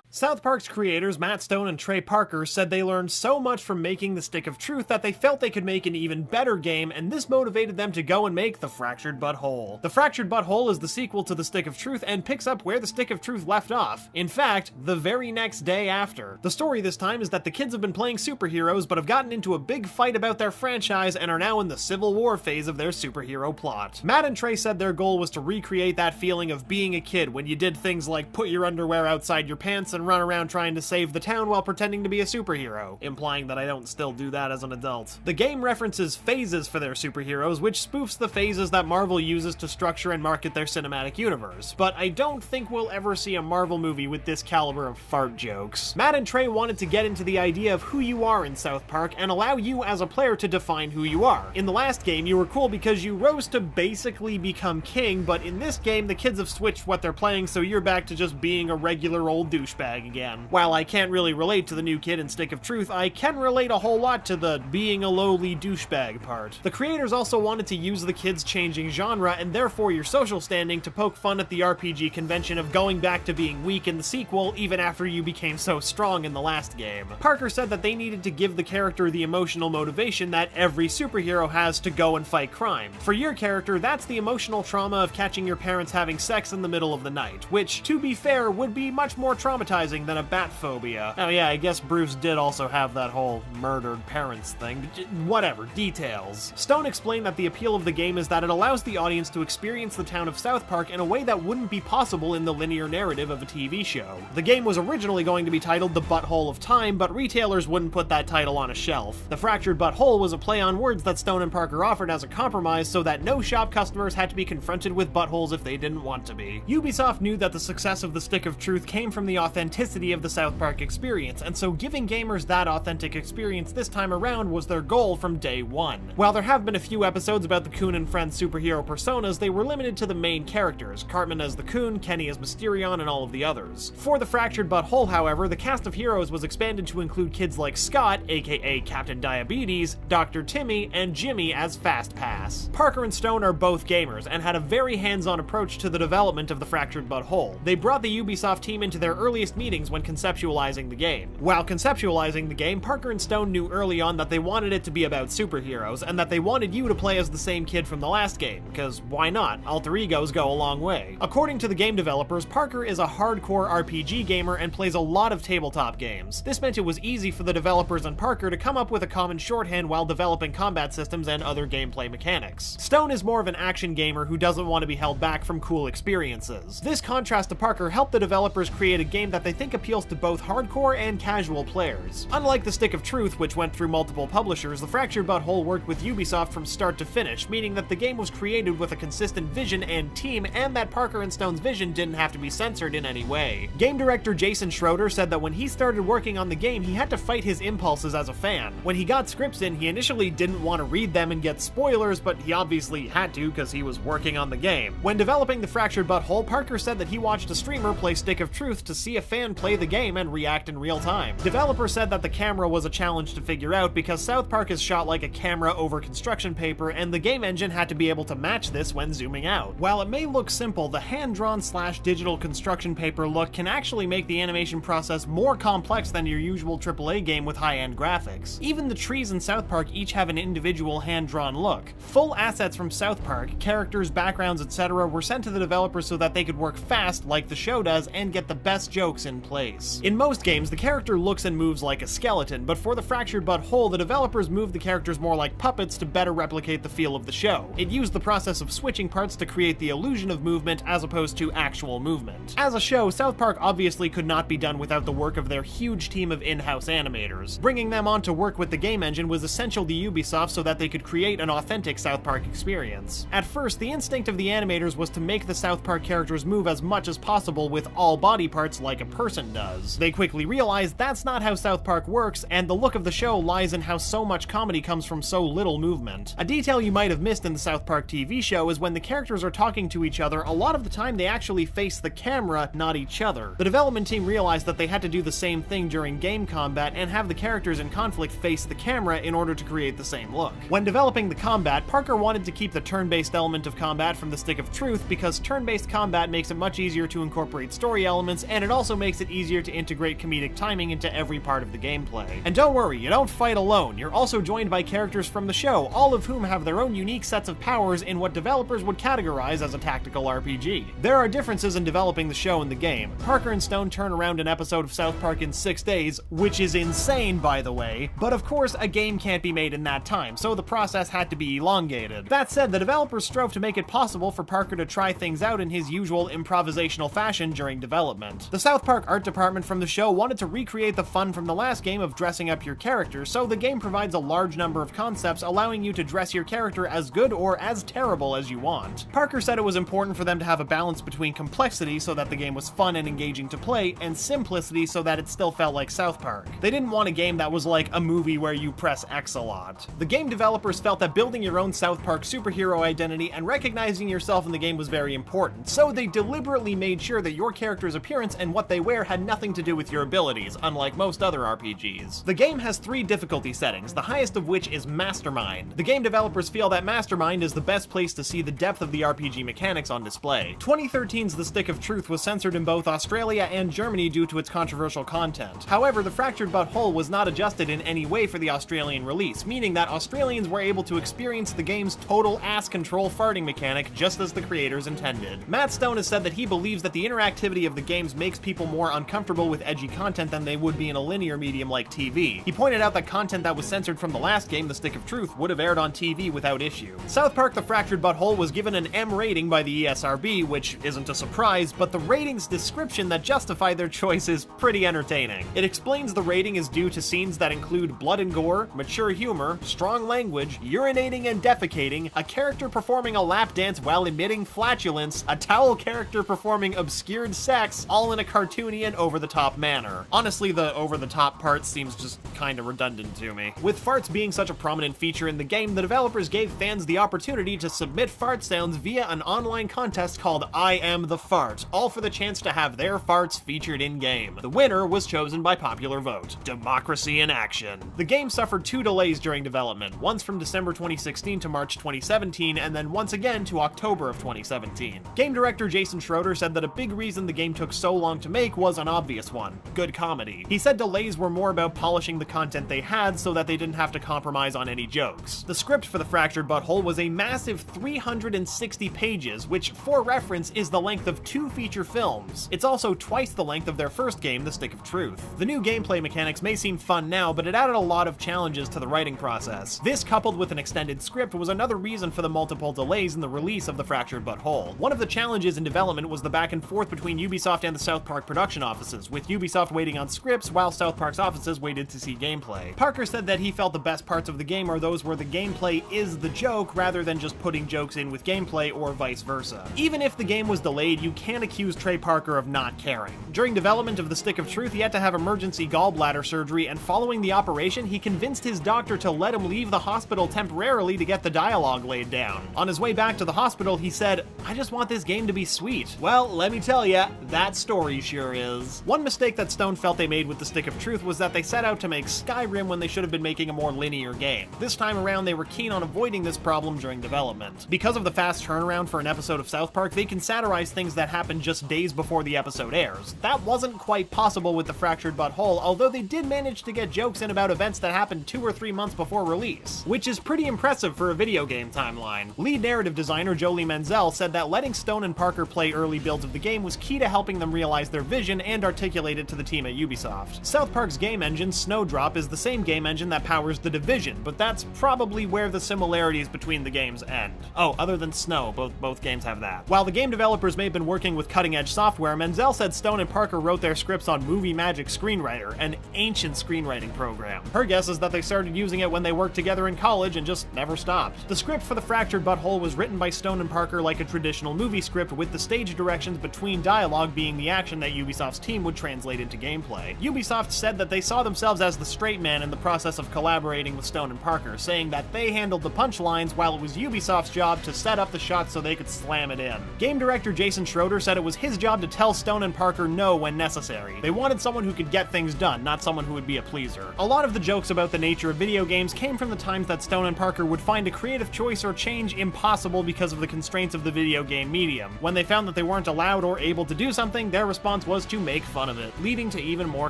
South Park's creators, Matt Stone and Trey Parker, said they learned so much from making The Stick of Truth that they felt they could make an even better game, and this motivated them to go and make The Fractured But Whole. The Fractured But Whole is the sequel to The Stick of Truth and picks up where The Stick of Truth left off. In fact, the very next day after. The story this time is that the kids have been playing superheroes but have gotten into a big fight about their franchise and are now in the Civil War phase of their superhero plot. Matt and Trey said their goal was to recreate that feeling of being a kid when you did things like put your underwear outside your pants and run around trying to save the town while pretending to be a superhero, implying that I don't still do that as an adult. The game references phases for their superheroes, which spoofs the phases that Marvel uses to structure and market their cinematic universe, but I don't think we'll ever see a Marvel movie with this caliber of fart jokes. Matt and Trey wanted to get into the idea of who you are in South Park and allow you as a player to define who you are. In the last game, you were cool because you rose to basically become king, but in this game, the kids have switched what they're playing, so you're back to just being a regular old douchebag again. While I can't really relate to the new kid in Stick of Truth, I can relate a whole lot to the being a lowly douchebag part. The creators also wanted to use the kids' changing genre and therefore your social standing to poke fun at the RPG convention of going back to being weak in the sequel even after you became so strong in the last game. Parker said that they needed to give the character the emotional motivation that every superhero has to go and fight crime. For your character, that's the emotional trauma of catching your parents having sex in the middle of the night, which, to be fair, would be much more traumatizing surprising than a bat phobia. Oh yeah, I guess Bruce did also have that whole murdered parents thing. Whatever, details. Stone explained that the appeal of the game is that it allows the audience to experience the town of South Park in a way that wouldn't be possible in the linear narrative of a TV show. The game was originally going to be titled The Butthole of Time, but retailers wouldn't put that title on a shelf. The Fractured Butthole was a play on words that Stone and Parker offered as a compromise so that no shop customers had to be confronted with buttholes if they didn't want to be. Ubisoft knew that the success of the Stick of Truth came from the authenticity of the South Park experience, and so giving gamers that authentic experience this time around was their goal from day one. While there have been a few episodes about the Coon and Friends superhero personas, they were limited to the main characters, Cartman as the Coon, Kenny as Mysterion, and all of the others. For the Fractured Butthole, however, the cast of heroes was expanded to include kids like Scott, aka Captain Diabetes, Dr. Timmy, and Jimmy as Fast Pass. Parker and Stone are both gamers, and had a very hands-on approach to the development of the Fractured Butthole. They brought the Ubisoft team into their earliest meetings when conceptualizing the game. While conceptualizing the game, Parker and Stone knew early on that they wanted it to be about superheroes, and that they wanted you to play as the same kid from the last game, because why not? Alter egos go a long way. According to the game developers, Parker is a hardcore RPG gamer and plays a lot of tabletop games. This meant it was easy for the developers and Parker to come up with a common shorthand while developing combat systems and other gameplay mechanics. Stone is more of an action gamer who doesn't want to be held back from cool experiences. This contrast to Parker helped the developers create a game that they think appeals to both hardcore and casual players. Unlike the Stick of Truth, which went through multiple publishers, the Fractured Butthole worked with Ubisoft from start to finish, meaning that the game was created with a consistent vision and team, and that Parker and Stone's vision didn't have to be censored in any way. Game director Jason Schroeder said that when he started working on the game, he had to fight his impulses as a fan. When he got scripts in, he initially didn't want to read them and get spoilers, but he obviously had to because he was working on the game. When developing the Fractured Butthole, Parker said that he watched a streamer play Stick of Truth to see a fan play the game and react in real time. Developers said that the camera was a challenge to figure out because South Park is shot like a camera over construction paper, and the game engine had to be able to match this when zooming out. While it may look simple, the hand-drawn / digital construction paper look can actually make the animation process more complex than your usual AAA game with high-end graphics. Even the trees in South Park each have an individual hand-drawn look. Full assets from South Park, characters, backgrounds, etc. were sent to the developers so that they could work fast like the show does and get the best jokes in place. In most games, the character looks and moves like a skeleton, but for the Fractured Butthole, the developers moved the characters more like puppets to better replicate the feel of the show. It used the process of switching parts to create the illusion of movement as opposed to actual movement. As a show, South Park obviously could not be done without the work of their huge team of in-house animators. Bringing them on to work with the game engine was essential to Ubisoft so that they could create an authentic South Park experience. At first, the instinct of the animators was to make the South Park characters move as much as possible with all body parts like a person does. They quickly realized that's not how South Park works, and the look of the show lies in how so much comedy comes from so little movement. A detail you might have missed in the South Park TV show is when the characters are talking to each other, a lot of the time they actually face the camera, not each other. The development team realized that they had to do the same thing during game combat and have the characters in conflict face the camera in order to create the same look. When developing the combat, Parker wanted to keep the turn-based element of combat from the Stick of Truth because turn-based combat makes it much easier to incorporate story elements, and it also makes it easier to integrate comedic timing into every part of the gameplay. And don't worry, you don't fight alone. You're also joined by characters from the show, all of whom have their own unique sets of powers in what developers would categorize as a tactical RPG. There are differences in developing the show and the game. Parker and Stone turn around an episode of South Park in 6 days, which is insane, by the way, but of course a game can't be made in that time, so the process had to be elongated. That said, the developers strove to make it possible for Parker to try things out in his usual improvisational fashion during development. The South Park art department from the show wanted to recreate the fun from the last game of dressing up your character, so the game provides a large number of concepts allowing you to dress your character as good or as terrible as you want. Parker said it was important for them to have a balance between complexity so that the game was fun and engaging to play, and simplicity so that it still felt like South Park. They didn't want a game that was like a movie where you press X a lot. The game developers felt that building your own South Park superhero identity and recognizing yourself in the game was very important, so they deliberately made sure that your character's appearance and what they wear had nothing to do with your abilities, unlike most other RPGs. The game has 3 difficulty settings, the highest of which is Mastermind. The game developers feel that Mastermind is the best place to see the depth of the RPG mechanics on display. 2013's The Stick of Truth was censored in both Australia and Germany due to its controversial content. However, the Fractured Butthole was not adjusted in any way for the Australian release, meaning that Australians were able to experience the game's total ass control farting mechanic just as the creators intended. Matt Stone has said that he believes that the interactivity of the games makes people more uncomfortable with edgy content than they would be in a linear medium like TV. He pointed out that content that was censored from the last game, The Stick of Truth, would have aired on TV without issue. South Park: The Fractured But Whole was given an M rating by the ESRB, which isn't a surprise, but the rating's description that justified their choice is pretty entertaining. It explains the rating is due to scenes that include blood and gore, mature humor, strong language, urinating and defecating, a character performing a lap dance while emitting flatulence, a towel character performing obscured sex, all in a cartoony and over-the-top manner. Honestly, the over-the-top part seems just kinda redundant to me. With farts being such a prominent feature in the game, the developers gave fans the opportunity to submit fart sounds via an online contest called I Am the Fart, all for the chance to have their farts featured in-game. The winner was chosen by popular vote. Democracy in action. The game suffered 2 delays during development, once from December 2016 to March 2017, and then once again to October of 2017. Game director Jason Schroeder said that a big reason the game took so long to make was an obvious one: good comedy. He said delays were more about polishing the content they had so that they didn't have to compromise on any jokes. The script for The Fractured But Whole was a massive 360 pages, which, for reference, is the length of 2 feature films. It's also twice the length of their first game, The Stick of Truth. The new gameplay mechanics may seem fun now, but it added a lot of challenges to the writing process. This, coupled with an extended script, was another reason for the multiple delays in the release of The Fractured But Whole. One of the challenges in development was the back and forth between Ubisoft and the South Park production offices, with Ubisoft waiting on scripts while South Park's offices waited to see gameplay. Parker said that he felt the best parts of the game are those where the gameplay is the joke rather than just putting jokes in with gameplay or vice versa. Even if the game was delayed, you can't accuse Trey Parker of not caring. During development of The Stick of Truth, he had to have emergency gallbladder surgery, and following the operation, he convinced his doctor to let him leave the hospital temporarily to get the dialogue laid down. On his way back to the hospital, he said, "I just want this game to be sweet." Well, let me tell ya, that story sure is. One mistake that Stone felt they made with The Stick of Truth was that they set out to make Skyrim when they should have been making a more linear game. This time around, they were keen on avoiding this problem during development. Because of the fast turnaround for an episode of South Park, they can satirize things that happen just days before the episode airs. That wasn't quite possible with The Fractured But Whole, although they did manage to get jokes in about events that happened 2 or 3 months before release, which is pretty impressive for a video game timeline. Lead narrative designer Jolie Menzel said that letting Stone and Parker play early builds of the game was key to helping them realize their vision and articulate it to the team at Ubisoft. South Park's game engine, Snowdrop, is the same game engine that powers The Division, but that's probably where the similarities between the games end. Oh, other than snow, both games have that. While the game developers may have been working with cutting-edge software, Menzel said Stone and Parker wrote their scripts on Movie Magic Screenwriter, an ancient screenwriting program. Her guess is that they started using it when they worked together in college and just never stopped. The script for The Fractured But Whole was written by Stone and Parker like a traditional movie script, with the stage directions between dialogue being the action that Ubisoft's team would translate into gameplay. Ubisoft said that they saw themselves as the straight man in the process of collaborating with Stone and Parker, saying that they handled the punchlines while it was Ubisoft's job to set up the shots so they could slam it in. Game director Jason Schroeder said it was his job to tell Stone and Parker no when necessary. They wanted someone who could get things done, not someone who would be a pleaser. A lot of the jokes about the nature of video games came from the times that Stone and Parker would find a creative choice or change impossible because of the constraints of the video game medium. When they found that they weren't allowed or able to do something, their response was to make fun of it, leading to even more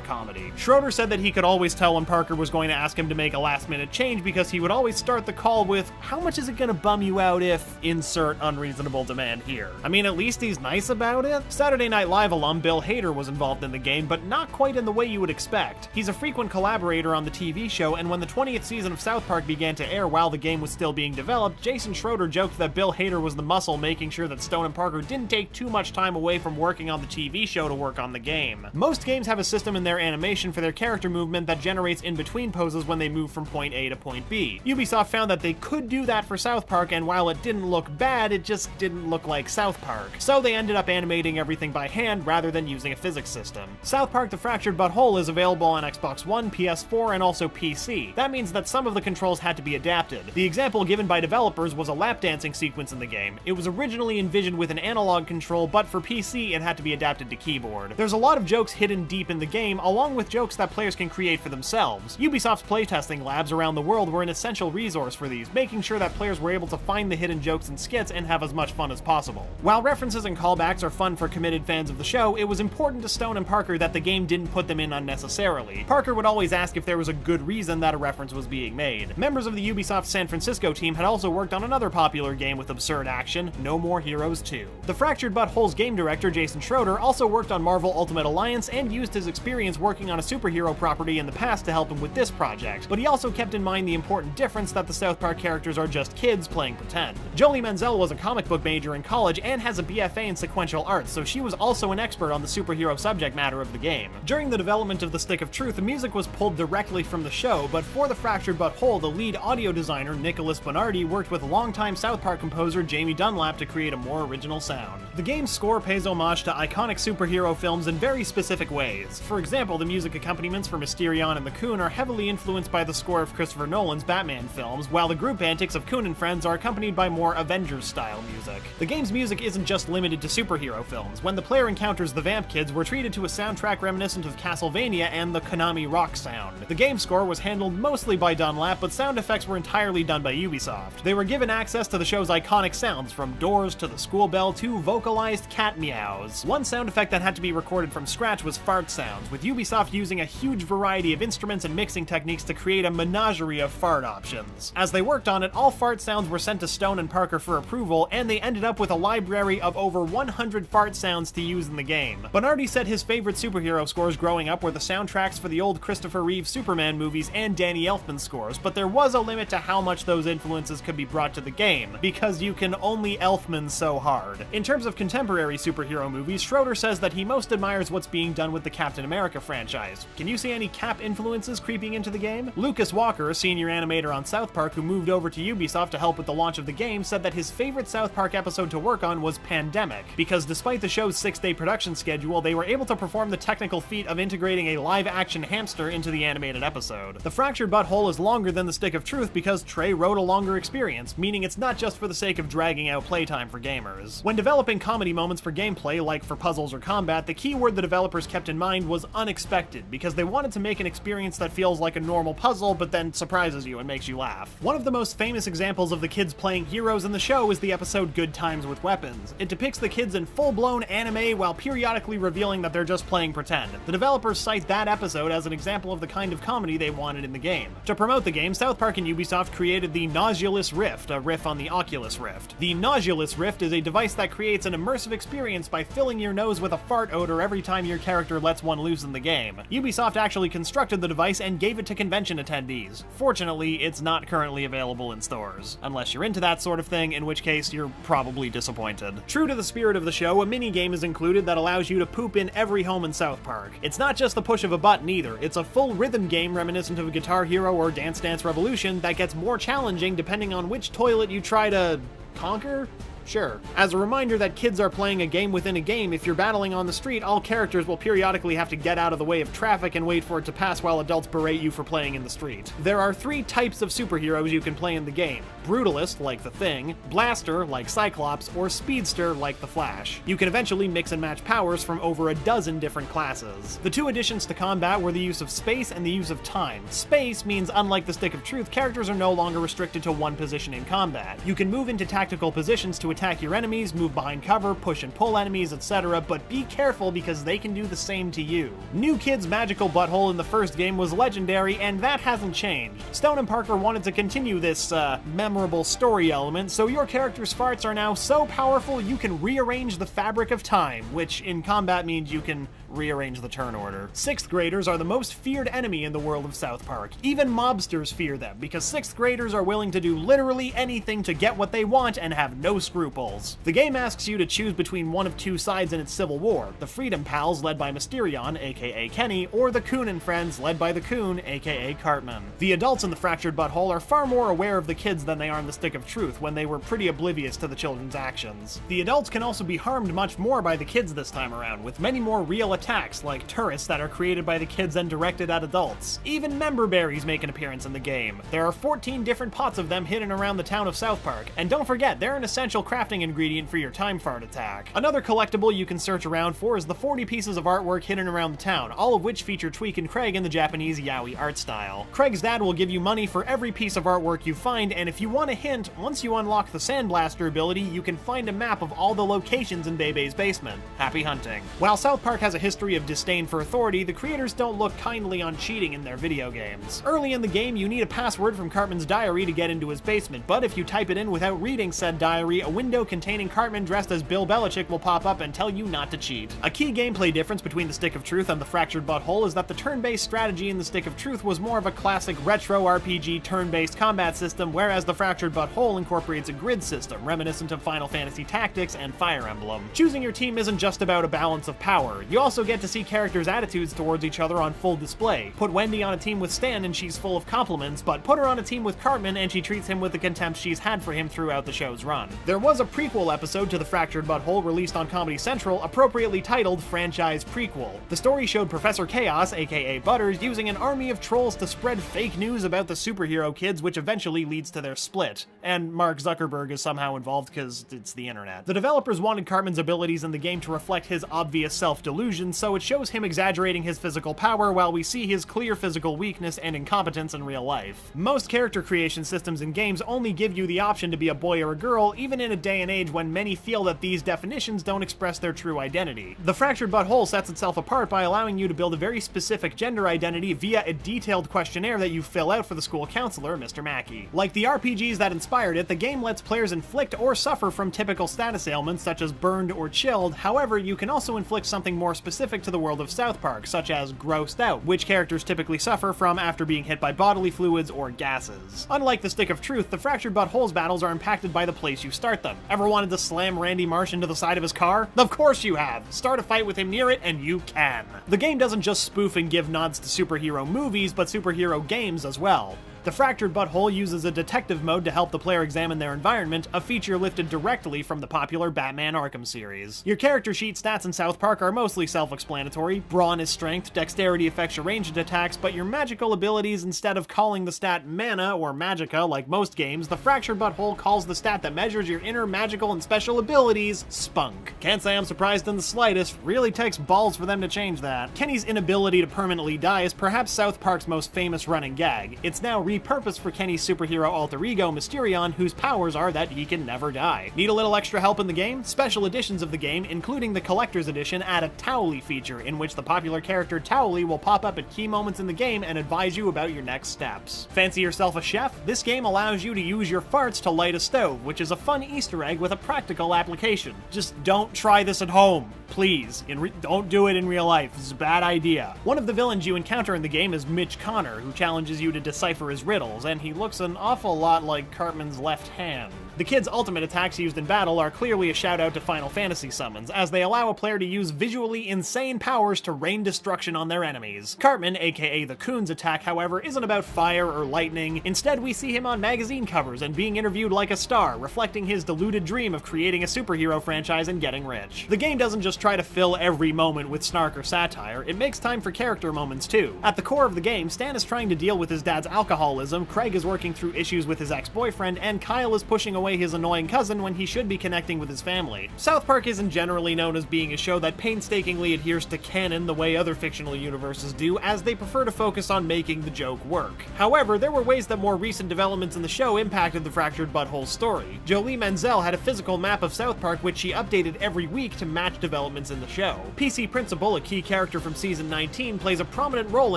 comedy. Schroeder said that he could always tell when Parker was going to ask him to make a last-minute change because he would always start the call with, "How much is it gonna bum you out if insert unreasonable demand here?" I mean, at least he's nice about it. Saturday Night Live alum Bill Hader was involved in the game, but not quite in the way you would expect. He's a frequent collaborator on the TV show, and when the 20th season of South Park began to air while the game was still being developed, Jason Schroeder joked that Bill Hader was the muscle making sure that Stone and Parker didn't take too much time away from working on the TV show to work on the game. Most games have a system in their animation for their character movement that generates in-between poses when they move from point A to point B. Ubisoft found that they could do that for South Park, and while it didn't look bad, it just didn't look like South Park. So they ended up animating everything by hand rather than using a physics system. South Park: The Fractured But Whole is available on Xbox One, PS4, and also PC. That means that some of the controls had to be adapted. The example given by developers was a lap dancing sequence in the game. It was originally envisioned with an analog control, but for PC it had to be adapted to keyboard. There's a lot of jokes hidden deep in the game, along with jokes that players can create for themselves. Ubisoft's playtesting labs around the world were an essential resource for these, making sure that players were able to find the hidden jokes and skits and have as much fun as possible. While references and callbacks are fun for committed fans of the show, it was important to Stone and Parker that the game didn't put them in unnecessarily. Parker would always ask if there was a good reason that a reference was being made. Members of the Ubisoft San Francisco team had also worked on another popular game with absurd action, No More Heroes 2. The Fractured But Whole's game director Jason Schroeder also worked on Marvel Ultimate Alliance and used his experience working on a superhero property in the past to help him with this project, but he also kept in mind the important difference that the South Park characters are just kids playing pretend. Jolie Menzel was a comic book major in college and has a BFA in sequential arts, so she was also an expert on the superhero subject matter of the game. During the development of the Stick of Truth, the music was pulled directly from the show, but for the Fractured But Whole, the lead audio designer, Nicholas Bonardi, worked with longtime South Park composer Jamie Dunlap to create a more original sound. The game's score pays homage to iconic superhero films in very specific ways. For example, the music accompaniments for Mysterion and the Coon are heavily influenced by the score of Christopher Nolan's Batman films, while the group antics of Coon and Friends are accompanied by more Avengers-style music. The game's music isn't just limited to superhero films. When the player encounters the Vamp Kids, we're treated to a soundtrack reminiscent of Castlevania and the Konami rock sound. The game score was handled mostly by Dunlap, but sound effects were entirely done by Ubisoft. They were given access to the show's iconic sounds, from doors to the school bell to vocalized cat meows. One sound effect that had to be recorded from scratch was fart sounds, with Ubisoft using a huge variety of instruments and mixing techniques to create a menagerie of fart options. As they worked on it, all fart sounds were sent to Stone and Parker for approval, and they ended up with a library of over 100 fart sounds to use in the game. Bonardi said his favorite superhero scores growing up were the soundtracks for the old Christopher Reeve Superman movies and Danny Elfman scores, but there was a limit to how much those influences could be brought to the game, because you can only Elfman so hard. In terms of contemporary superhero movies, Schroeder says that he most admires what's being done with the Captain America franchise. Can you see any Cap influences creeping into the game? Lucas Walker, a senior animator on South Park who moved over to Ubisoft to help with the launch of the game, said that his favorite South Park episode to work on was Pandemic, because despite the show's 6-day production schedule, they were able to perform the technical feat of integrating a live-action hamster into the animated episode. The Fractured But Whole is longer than the Stick of Truth because Trey wrote a longer experience, meaning it's not just for the sake of dragging out playtime for gamers. When developing comedy moments for gameplay, like for puzzles or combat, the key word the developers kept in mind was unexpected, because they wanted to make an experience that feels like a normal puzzle but then surprises you and makes you laugh. One of the most famous examples of the kids playing heroes in the show is the episode Good Times with Weapons. It depicts the kids in full-blown anime while periodically revealing that they're just playing pretend. The developers cite that episode as an example of the kind of comedy they wanted in the game. To promote the game, South Park and Ubisoft created the Nauseolus Rift, a riff on the Oculus Rift. The Nauseolus Rift is a device that creates an immersive experience by filling your nose with a fart odor every time your character lets one loose in the game. Ubisoft actually constructed the device and gave it to convention attendees. Fortunately, it's not currently available in stores. Unless you're into that sort of thing, in which case you're probably disappointed. True to the spirit of the show, a mini-game is included that allows you to poop in every home in South Park. It's not just the push of a button either, it's a full rhythm game reminiscent of Guitar Hero or Dance Dance Revolution that gets more challenging depending on which toilet you try to conquer? Sure. As a reminder that kids are playing a game within a game, if you're battling on the street, all characters will periodically have to get out of the way of traffic and wait for it to pass while adults berate you for playing in the street. There are 3 types of superheroes you can play in the game: Brutalist, like the Thing, Blaster, like Cyclops, or Speedster, like the Flash. You can eventually mix and match powers from over a dozen different classes. The 2 additions to combat were the use of space and the use of time. Space means, unlike the Stick of Truth, characters are no longer restricted to one position in combat. You can move into tactical positions to attack your enemies, move behind cover, push and pull enemies, etc., but be careful because they can do the same to you. New Kid's magical butthole in the first game was legendary, and that hasn't changed. Stone and Parker wanted to continue this, memorable story element, so your character's farts are now so powerful you can rearrange the fabric of time, which in combat means you can rearrange the turn order. 6th graders are the most feared enemy in the world of South Park. Even mobsters fear them, because 6th graders are willing to do literally anything to get what they want and have no scruples. The game asks you to choose between one of 2 sides in its civil war: the Freedom Pals, led by Mysterion, aka Kenny, or the Coon and Friends, led by the Coon, aka Cartman. The adults in the Fractured But Whole are far more aware of the kids than they are in the Stick of Truth, when they were pretty oblivious to the children's actions. The adults can also be harmed much more by the kids this time around, with many more real attacks, like turrets that are created by the kids and directed at adults. Even member berries make an appearance in the game. There are 14 different pots of them hidden around the town of South Park, and don't forget, they're an essential crafting ingredient for your time fart attack. Another collectible you can search around for is the 40 pieces of artwork hidden around the town, all of which feature Tweak and Craig in the Japanese yaoi art style. Craig's dad will give you money for every piece of artwork you find, and if you want a hint, once you unlock the Sandblaster ability, you can find a map of all the locations in Bebe's basement. Happy hunting. While South Park has a history history of disdain for authority, the creators don't look kindly on cheating in their video games. Early in the game, you need a password from Cartman's diary to get into his basement, but if you type it in without reading said diary, a window containing Cartman dressed as Bill Belichick will pop up and tell you not to cheat. A key gameplay difference between the Stick of Truth and the Fractured But Whole is that the turn-based strategy in the Stick of Truth was more of a classic retro RPG turn-based combat system, whereas the Fractured But Whole incorporates a grid system, reminiscent of Final Fantasy Tactics and Fire Emblem. Choosing your team isn't just about a balance of power. You also get to see characters' attitudes towards each other on full display. Put Wendy on a team with Stan and she's full of compliments, but put her on a team with Cartman and she treats him with the contempt she's had for him throughout the show's run. There was a prequel episode to the Fractured But Whole released on Comedy Central, appropriately titled Franchise Prequel. The story showed Professor Chaos, aka Butters, using an army of trolls to spread fake news about the superhero kids, which eventually leads to their split. And Mark Zuckerberg is somehow involved because it's the internet. The developers wanted Cartman's abilities in the game to reflect his obvious self-delusion, so it shows him exaggerating his physical power while we see his clear physical weakness and incompetence in real life. Most character creation systems in games only give you the option to be a boy or a girl, even in a day and age when many feel that these definitions don't express their true identity. The Fractured But Whole sets itself apart by allowing you to build a very specific gender identity via a detailed questionnaire that you fill out for the school counselor, Mr. Mackey. Like the RPGs that inspired it, the game lets players inflict or suffer from typical status ailments such as burned or chilled. However, you can also inflict something more specific to the world of South Park, such as grossed out, which characters typically suffer from after being hit by bodily fluids or gases. Unlike the Stick of Truth, the Fractured But Whole's battles are impacted by the place you start them. Ever wanted to slam Randy Marsh into the side of his car? Of course you have! Start a fight with him near it and you can. The game doesn't just spoof and give nods to superhero movies, but superhero games as well. The Fractured But Whole uses a detective mode to help the player examine their environment, a feature lifted directly from the popular Batman Arkham series. Your character sheet stats in South Park are mostly self-explanatory. Brawn is strength, dexterity affects your ranged attacks, but your magical abilities, instead of calling the stat mana or magica like most games, the Fractured But Whole calls the stat that measures your inner magical and special abilities spunk. Can't say I'm surprised in the slightest, really takes balls for them to change that. Kenny's inability to permanently die is perhaps South Park's most famous running gag. It's now repurposed for Kenny's superhero alter ego Mysterion, whose powers are that he can never die. Need a little extra help in the game? Special editions of the game, including the Collector's Edition, add a Towley feature, in which the popular character Towley will pop up at key moments in the game and advise you about your next steps. Fancy yourself a chef? This game allows you to use your farts to light a stove, which is a fun Easter egg with a practical application. Just don't try this at home. Please. Don't do it in real life. It's a bad idea. One of the villains you encounter in the game is Mitch Connor, who challenges you to decipher his riddles, and he looks an awful lot like Cartman's left hand. The kids' ultimate attacks used in battle are clearly a shout out to Final Fantasy summons, as they allow a player to use visually insane powers to rain destruction on their enemies. Cartman, aka the Coon's attack, however, isn't about fire or lightning. Instead, we see him on magazine covers and being interviewed like a star, reflecting his deluded dream of creating a superhero franchise and getting rich. The game doesn't just try to fill every moment with snark or satire, it makes time for character moments too. At the core of the game, Stan is trying to deal with his dad's alcoholism, Craig is working through issues with his ex-boyfriend, and Kyle is pushing away his annoying cousin when he should be connecting with his family. South Park isn't generally known as being a show that painstakingly adheres to canon the way other fictional universes do, as they prefer to focus on making the joke work. However, there were ways that more recent developments in the show impacted the Fractured But Whole story. Jolie Menzel had a physical map of South Park which she updated every week to match developments in the show. PC Principal, a key character from season 19, plays a prominent role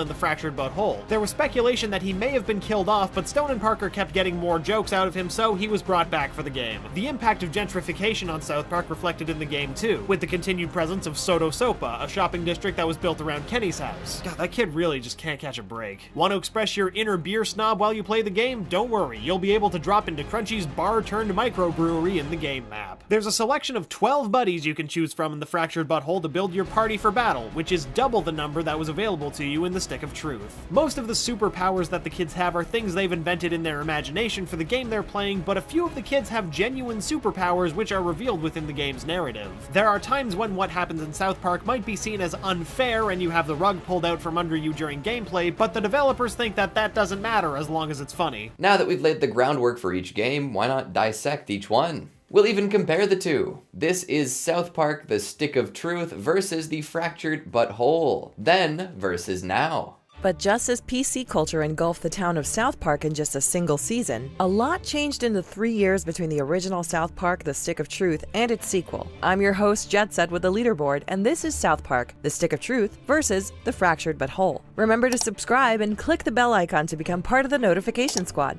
in the Fractured But Whole. There was speculation that he may have been killed off, but Stone and Parker kept getting more jokes out of him, so he was brought back for the game. The impact of gentrification on South Park reflected in the game too, with the continued presence of Soto Sopa, a shopping district that was built around Kenny's house. God, that kid really just can't catch a break. Want to express your inner beer snob while you play the game? Don't worry, you'll be able to drop into Crunchy's bar-turned-microbrewery in the game map. There's a selection of 12 buddies you can choose from in the Fractured But Whole to build your party for battle, which is double the number that was available to you in the Stick of Truth. Most of the superpowers that the kids have are things they've invented in their imagination for the game they're playing, but a few of the kids have genuine superpowers which are revealed within the game's narrative. There are times when what happens in South Park might be seen as unfair and you have the rug pulled out from under you during gameplay, but the developers think that that doesn't matter as long as it's funny. Now that we've laid the groundwork for each game, why not dissect each one? We'll even compare the two. This is South Park: The Stick of Truth versus the Fractured But Whole. Then versus now. But just as PC culture engulfed the town of South Park in just a single season, a lot changed in the 3 years between the original South Park, The Stick of Truth, and its sequel. I'm your host, Jet Set with the Leaderboard, and this is South Park, The Stick of Truth versus The Fractured But Whole. Remember to subscribe and click the bell icon to become part of the notification squad.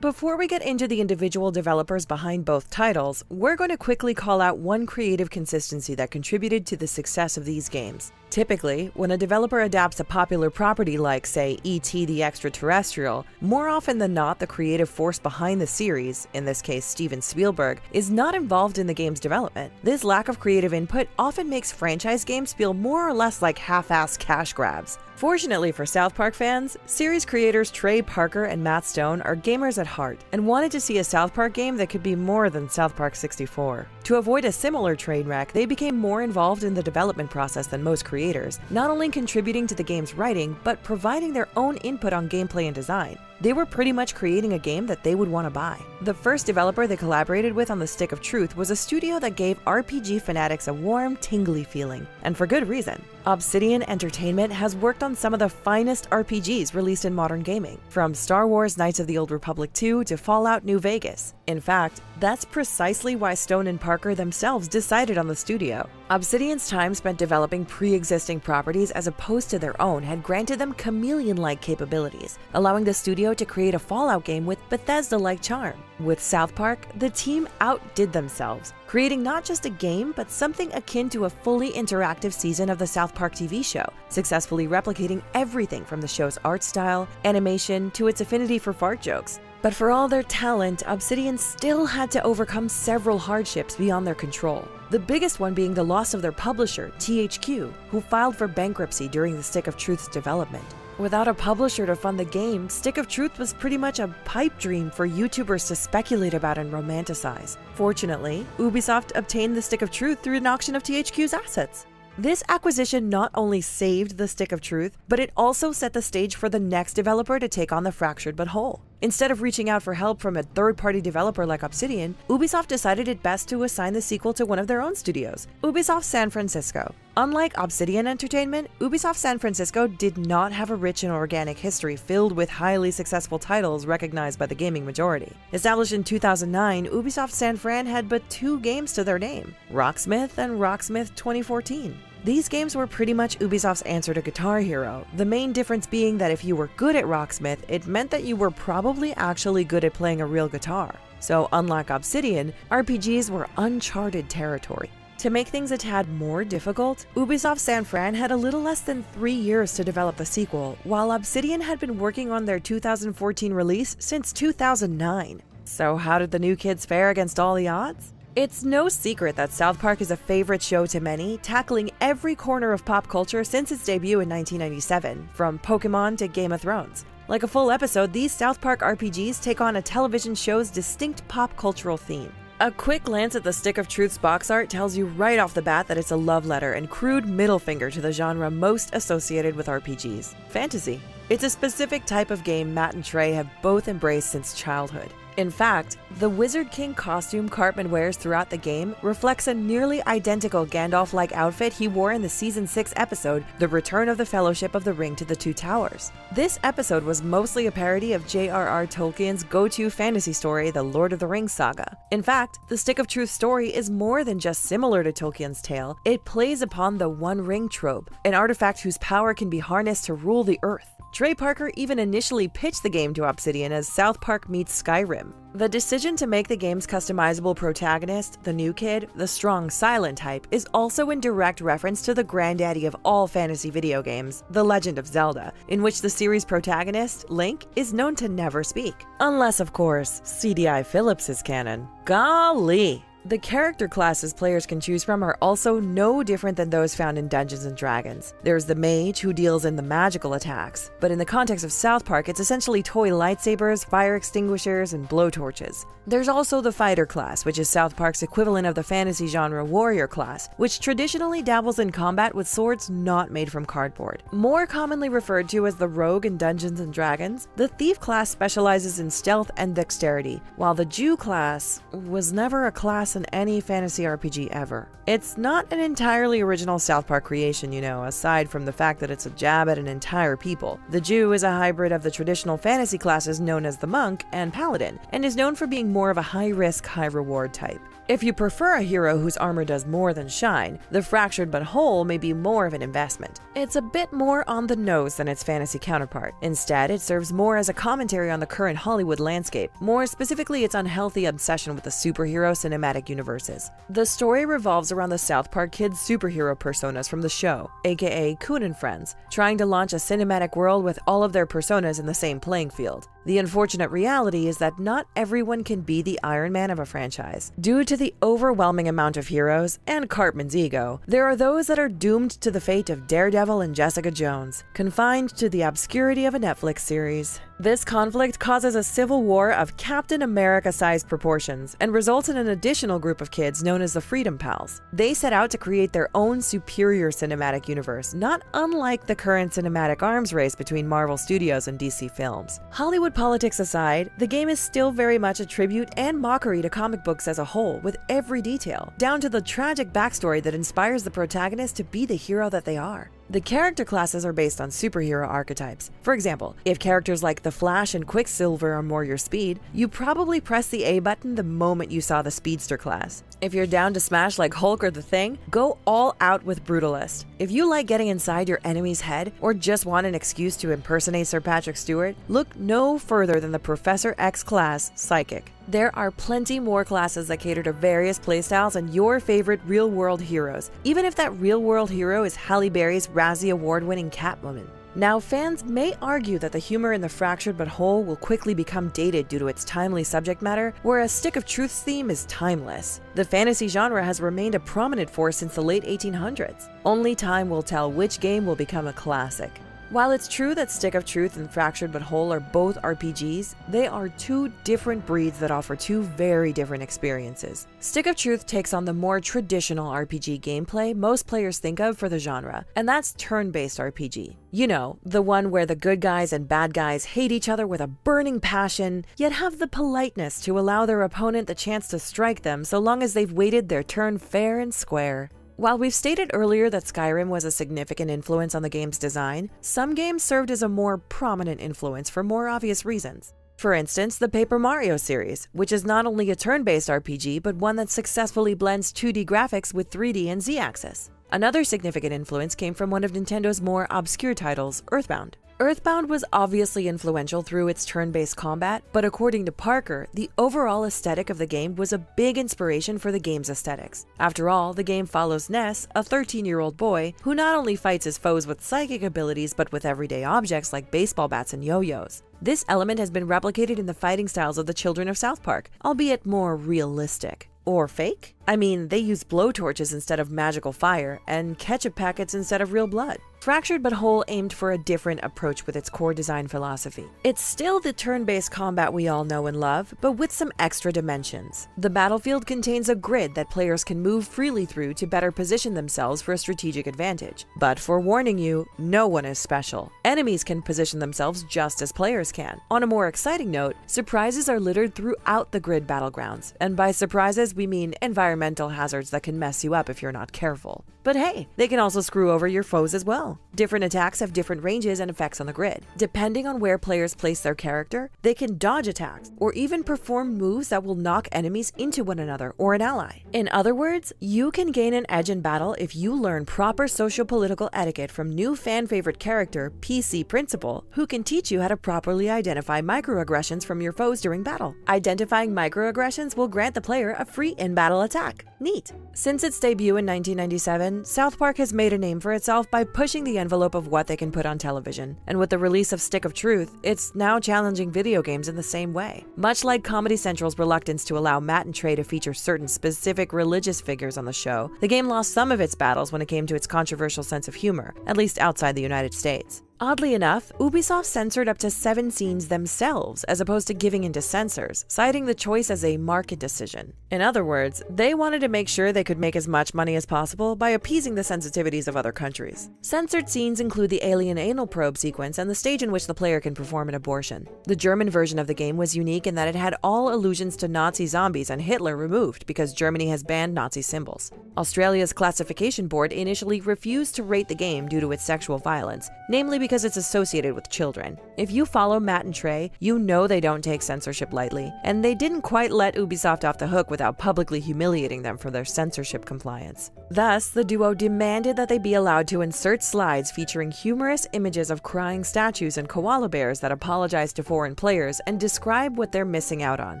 Before we get into the individual developers behind both titles, we're going to quickly call out one creative consistency that contributed to the success of these games. Typically, when a developer adapts a popular property like, say, E.T. the Extraterrestrial, more often than not, the creative force behind the series, in this case Steven Spielberg, is not involved in the game's development. This lack of creative input often makes franchise games feel more or less like half-assed cash grabs. Fortunately for South Park fans, series creators Trey Parker and Matt Stone are gamers at heart and wanted to see a South Park game that could be more than South Park 64. To avoid a similar train wreck, they became more involved in the development process than most creators, not only contributing to the game's writing, but providing their own input on gameplay and design. They were pretty much creating a game that they would want to buy. The first developer they collaborated with on The Stick of Truth was a studio that gave RPG fanatics a warm, tingly feeling, and for good reason. Obsidian Entertainment has worked on some of the finest RPGs released in modern gaming, from Star Wars Knights of the Old Republic 2 to Fallout New Vegas. In fact, that's precisely why Stone and Parker themselves decided on the studio. Obsidian's time spent developing pre-existing properties as opposed to their own had granted them chameleon-like capabilities, allowing the studio to create a Fallout game with Bethesda-like charm. With South Park, the team outdid themselves, creating not just a game, but something akin to a fully interactive season of the South Park TV show, successfully replicating everything from the show's art style, animation, to its affinity for fart jokes. But for all their talent, Obsidian still had to overcome several hardships beyond their control. The biggest one being the loss of their publisher, THQ, who filed for bankruptcy during the Stick of Truth's development. Without a publisher to fund the game, Stick of Truth was pretty much a pipe dream for YouTubers to speculate about and romanticize. Fortunately, Ubisoft obtained the Stick of Truth through an auction of THQ's assets. This acquisition not only saved the Stick of Truth, but it also set the stage for the next developer to take on the Fractured But Whole. Instead of reaching out for help from a third-party developer like Obsidian, Ubisoft decided it best to assign the sequel to one of their own studios, Ubisoft San Francisco. Unlike Obsidian Entertainment, Ubisoft San Francisco did not have a rich and organic history filled with highly successful titles recognized by the gaming majority. Established in 2009, Ubisoft San Fran had but 2 games to their name, Rocksmith and Rocksmith 2014. These games were pretty much Ubisoft's answer to Guitar Hero, the main difference being that if you were good at Rocksmith, it meant that you were probably actually good at playing a real guitar. So unlike Obsidian, RPGs were uncharted territory. To make things a tad more difficult, Ubisoft San Fran had a little less than 3 years to develop the sequel, while Obsidian had been working on their 2014 release since 2009. So how did the new kids fare against all the odds? It's no secret that South Park is a favorite show to many, tackling every corner of pop culture since its debut in 1997, from Pokemon to Game of Thrones. Like a full episode, these South Park RPGs take on a television show's distinct pop cultural theme. A quick glance at the Stick of Truth's box art tells you right off the bat that it's a love letter and crude middle finger to the genre most associated with RPGs, fantasy. It's a specific type of game Matt and Trey have both embraced since childhood. In fact, the Wizard King costume Cartman wears throughout the game reflects a nearly identical Gandalf-like outfit he wore in the Season 6 episode, The Return of the Fellowship of the Ring to the Two Towers. This episode was mostly a parody of J.R.R. Tolkien's go-to fantasy story, the Lord of the Rings saga. In fact, the Stick of Truth story is more than just similar to Tolkien's tale, it plays upon the One Ring trope, an artifact whose power can be harnessed to rule the earth. Trey Parker even initially pitched the game to Obsidian as South Park meets Skyrim. The decision to make the game's customizable protagonist, the new kid, the strong silent type, is also in direct reference to the granddaddy of all fantasy video games, The Legend of Zelda, in which the series protagonist, Link, is known to never speak. Unless, of course, CDI Phillips is canon. Golly! The character classes players can choose from are also no different than those found in Dungeons & Dragons. There's the mage, who deals in the magical attacks, but in the context of South Park, it's essentially toy lightsabers, fire extinguishers, and blowtorches. There's also the fighter class, which is South Park's equivalent of the fantasy genre warrior class, which traditionally dabbles in combat with swords not made from cardboard. More commonly referred to as the rogue in Dungeons & Dragons, the thief class specializes in stealth and dexterity, while the Jew class was never a class than any fantasy RPG ever. It's not an entirely original South Park creation, aside from the fact that it's a jab at an entire people. The Jew is a hybrid of the traditional fantasy classes known as the Monk and Paladin, and is known for being more of a high-risk, high-reward type. If you prefer a hero whose armor does more than shine, the Fractured But Whole may be more of an investment. It's a bit more on the nose than its fantasy counterpart. Instead, it serves more as a commentary on the current Hollywood landscape, more specifically its unhealthy obsession with the superhero cinematic universes. The story revolves around the South Park kids' superhero personas from the show, aka Coon and Friends, trying to launch a cinematic world with all of their personas in the same playing field. The unfortunate reality is that not everyone can be the Iron Man of a franchise. Due to the overwhelming amount of heroes, and Cartman's ego, there are those that are doomed to the fate of Daredevil and Jessica Jones, confined to the obscurity of a Netflix series. This conflict causes a civil war of Captain America-sized proportions and results in an additional group of kids known as the Freedom Pals. They set out to create their own superior cinematic universe, not unlike the current cinematic arms race between Marvel Studios and DC Films. Hollywood politics aside, the game is still very much a tribute and mockery to comic books as a whole, with every detail, down to the tragic backstory that inspires the protagonist to be the hero that they are. The character classes are based on superhero archetypes. For example, if characters like the Flash and Quicksilver are more your speed, you probably press the A button the moment you saw the Speedster class. If you're down to smash like Hulk or the Thing, go all out with Brutalist. If you like getting inside your enemy's head, or just want an excuse to impersonate Sir Patrick Stewart, look no further than the Professor X class, Psychic. There are plenty more classes that cater to various playstyles and your favorite real-world heroes, even if that real-world hero is Halle Berry's Razzie Award-winning Catwoman. Now, fans may argue that the humor in the Fractured But Whole will quickly become dated due to its timely subject matter, whereas Stick of Truth's theme is timeless. The fantasy genre has remained a prominent force since the late 1800s. Only time will tell which game will become a classic. While it's true that Stick of Truth and Fractured But Whole are both RPGs, they are two different breeds that offer two very different experiences. Stick of Truth takes on the more traditional RPG gameplay most players think of for the genre, and that's turn-based RPG. You know, the one where the good guys and bad guys hate each other with a burning passion, yet have the politeness to allow their opponent the chance to strike them so long as they've waited their turn fair and square. While we've stated earlier that Skyrim was a significant influence on the game's design, some games served as a more prominent influence for more obvious reasons. For instance, the Paper Mario series, which is not only a turn-based RPG, but one that successfully blends 2D graphics with 3D and Z-axis. Another significant influence came from one of Nintendo's more obscure titles, Earthbound. Earthbound was obviously influential through its turn-based combat, but according to Parker, the overall aesthetic of the game was a big inspiration for the game's aesthetics. After all, the game follows Ness, a 13-year-old boy, who not only fights his foes with psychic abilities, but with everyday objects like baseball bats and yo-yos. This element has been replicated in the fighting styles of the children of South Park, albeit more realistic. Or fake? I mean, they use blowtorches instead of magical fire, and ketchup packets instead of real blood. Fractured But Whole aimed for a different approach with its core design philosophy. It's still the turn-based combat we all know and love, but with some extra dimensions. The battlefield contains a grid that players can move freely through to better position themselves for a strategic advantage. But forewarning you, no one is special. Enemies can position themselves just as players can. On a more exciting note, surprises are littered throughout the grid battlegrounds, and by surprises we mean environmental hazards that can mess you up if you're not careful. But hey, they can also screw over your foes as well. Different attacks have different ranges and effects on the grid. Depending on where players place their character, they can dodge attacks, or even perform moves that will knock enemies into one another or an ally. In other words, you can gain an edge in battle if you learn proper socio-political etiquette from new fan-favorite character, PC Principal, who can teach you how to properly identify microaggressions from your foes during battle. Identifying microaggressions will grant the player a free in-battle attack. Neat! Since its debut in 1997, South Park has made a name for itself by pushing the envelope of what they can put on television. And with the release of Stick of Truth, it's now challenging video games in the same way. Much like Comedy Central's reluctance to allow Matt and Trey to feature certain specific religious figures on the show, the game lost some of its battles when it came to its controversial sense of humor, at least outside the United States. Oddly enough, Ubisoft censored up to 7 scenes themselves, as opposed to giving in to censors, citing the choice as a market decision. In other words, they wanted to make sure they could make as much money as possible by appeasing the sensitivities of other countries. Censored scenes include the alien anal probe sequence and the stage in which the player can perform an abortion. The German version of the game was unique in that it had all allusions to Nazi zombies and Hitler removed because Germany has banned Nazi symbols. Australia's classification board initially refused to rate the game due to its sexual violence, namely because it's associated with children. If you follow Matt and Trey, you know they don't take censorship lightly, and they didn't quite let Ubisoft off the hook without publicly humiliating them for their censorship compliance. Thus, the duo demanded that they be allowed to insert slides featuring humorous images of crying statues and koala bears that apologize to foreign players and describe what they're missing out on,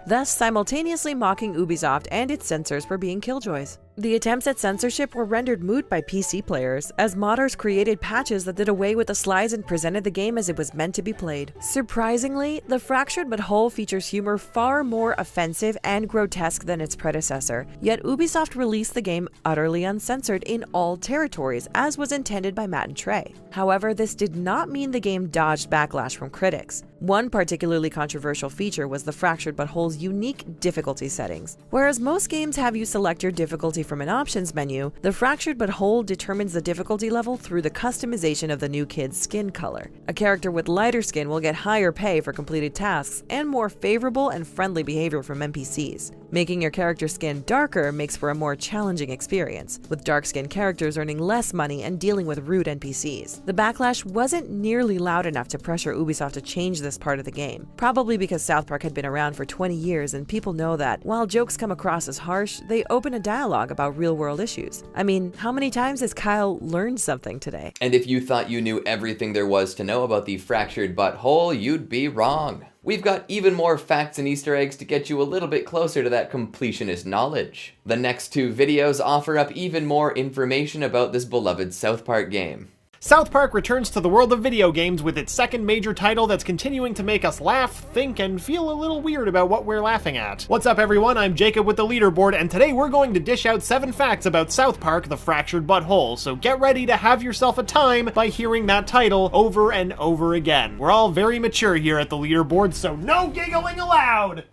thus simultaneously mocking Ubisoft and its censors for being killjoys. The attempts at censorship were rendered moot by PC players, as modders created patches that did away with the slides and presented the game as it was meant to be played. Surprisingly, The Fractured But Whole features humor far more offensive and grotesque than its predecessor, yet Ubisoft released the game utterly uncensored in all territories, as was intended by Matt and Trey. However, this did not mean the game dodged backlash from critics. One particularly controversial feature was The Fractured But Whole's unique difficulty settings. Whereas most games have you select your difficulty from an options menu, The Fractured But Whole determines the difficulty level through the customization of the new kid's skin color. A character with lighter skin will get higher pay for completed tasks and more favorable and friendly behavior from NPCs. Making your character's skin darker makes for a more challenging experience, with dark-skinned characters earning less money and dealing with rude NPCs. The backlash wasn't nearly loud enough to pressure Ubisoft to change this part of the game, probably because South Park had been around for 20 years and people know that, while jokes come across as harsh, they open a dialogue about real-world issues. I mean, how many times has Kyle learned something today? And if you thought you knew everything there was to know about the fractured butthole, you'd be wrong. We've got even more facts and Easter eggs to get you a little bit closer to that completionist knowledge. The next 2 videos offer up even more information about this beloved South Park game. South Park returns to the world of video games with its second major title that's continuing to make us laugh, think, and feel a little weird about what we're laughing at. What's up everyone, I'm Jacob with the Leaderboard, and today we're going to dish out 7 facts about South Park, The Fractured But Whole, so get ready to have yourself a time by hearing that title over and over again. We're all very mature here at the Leaderboard, so no giggling allowed!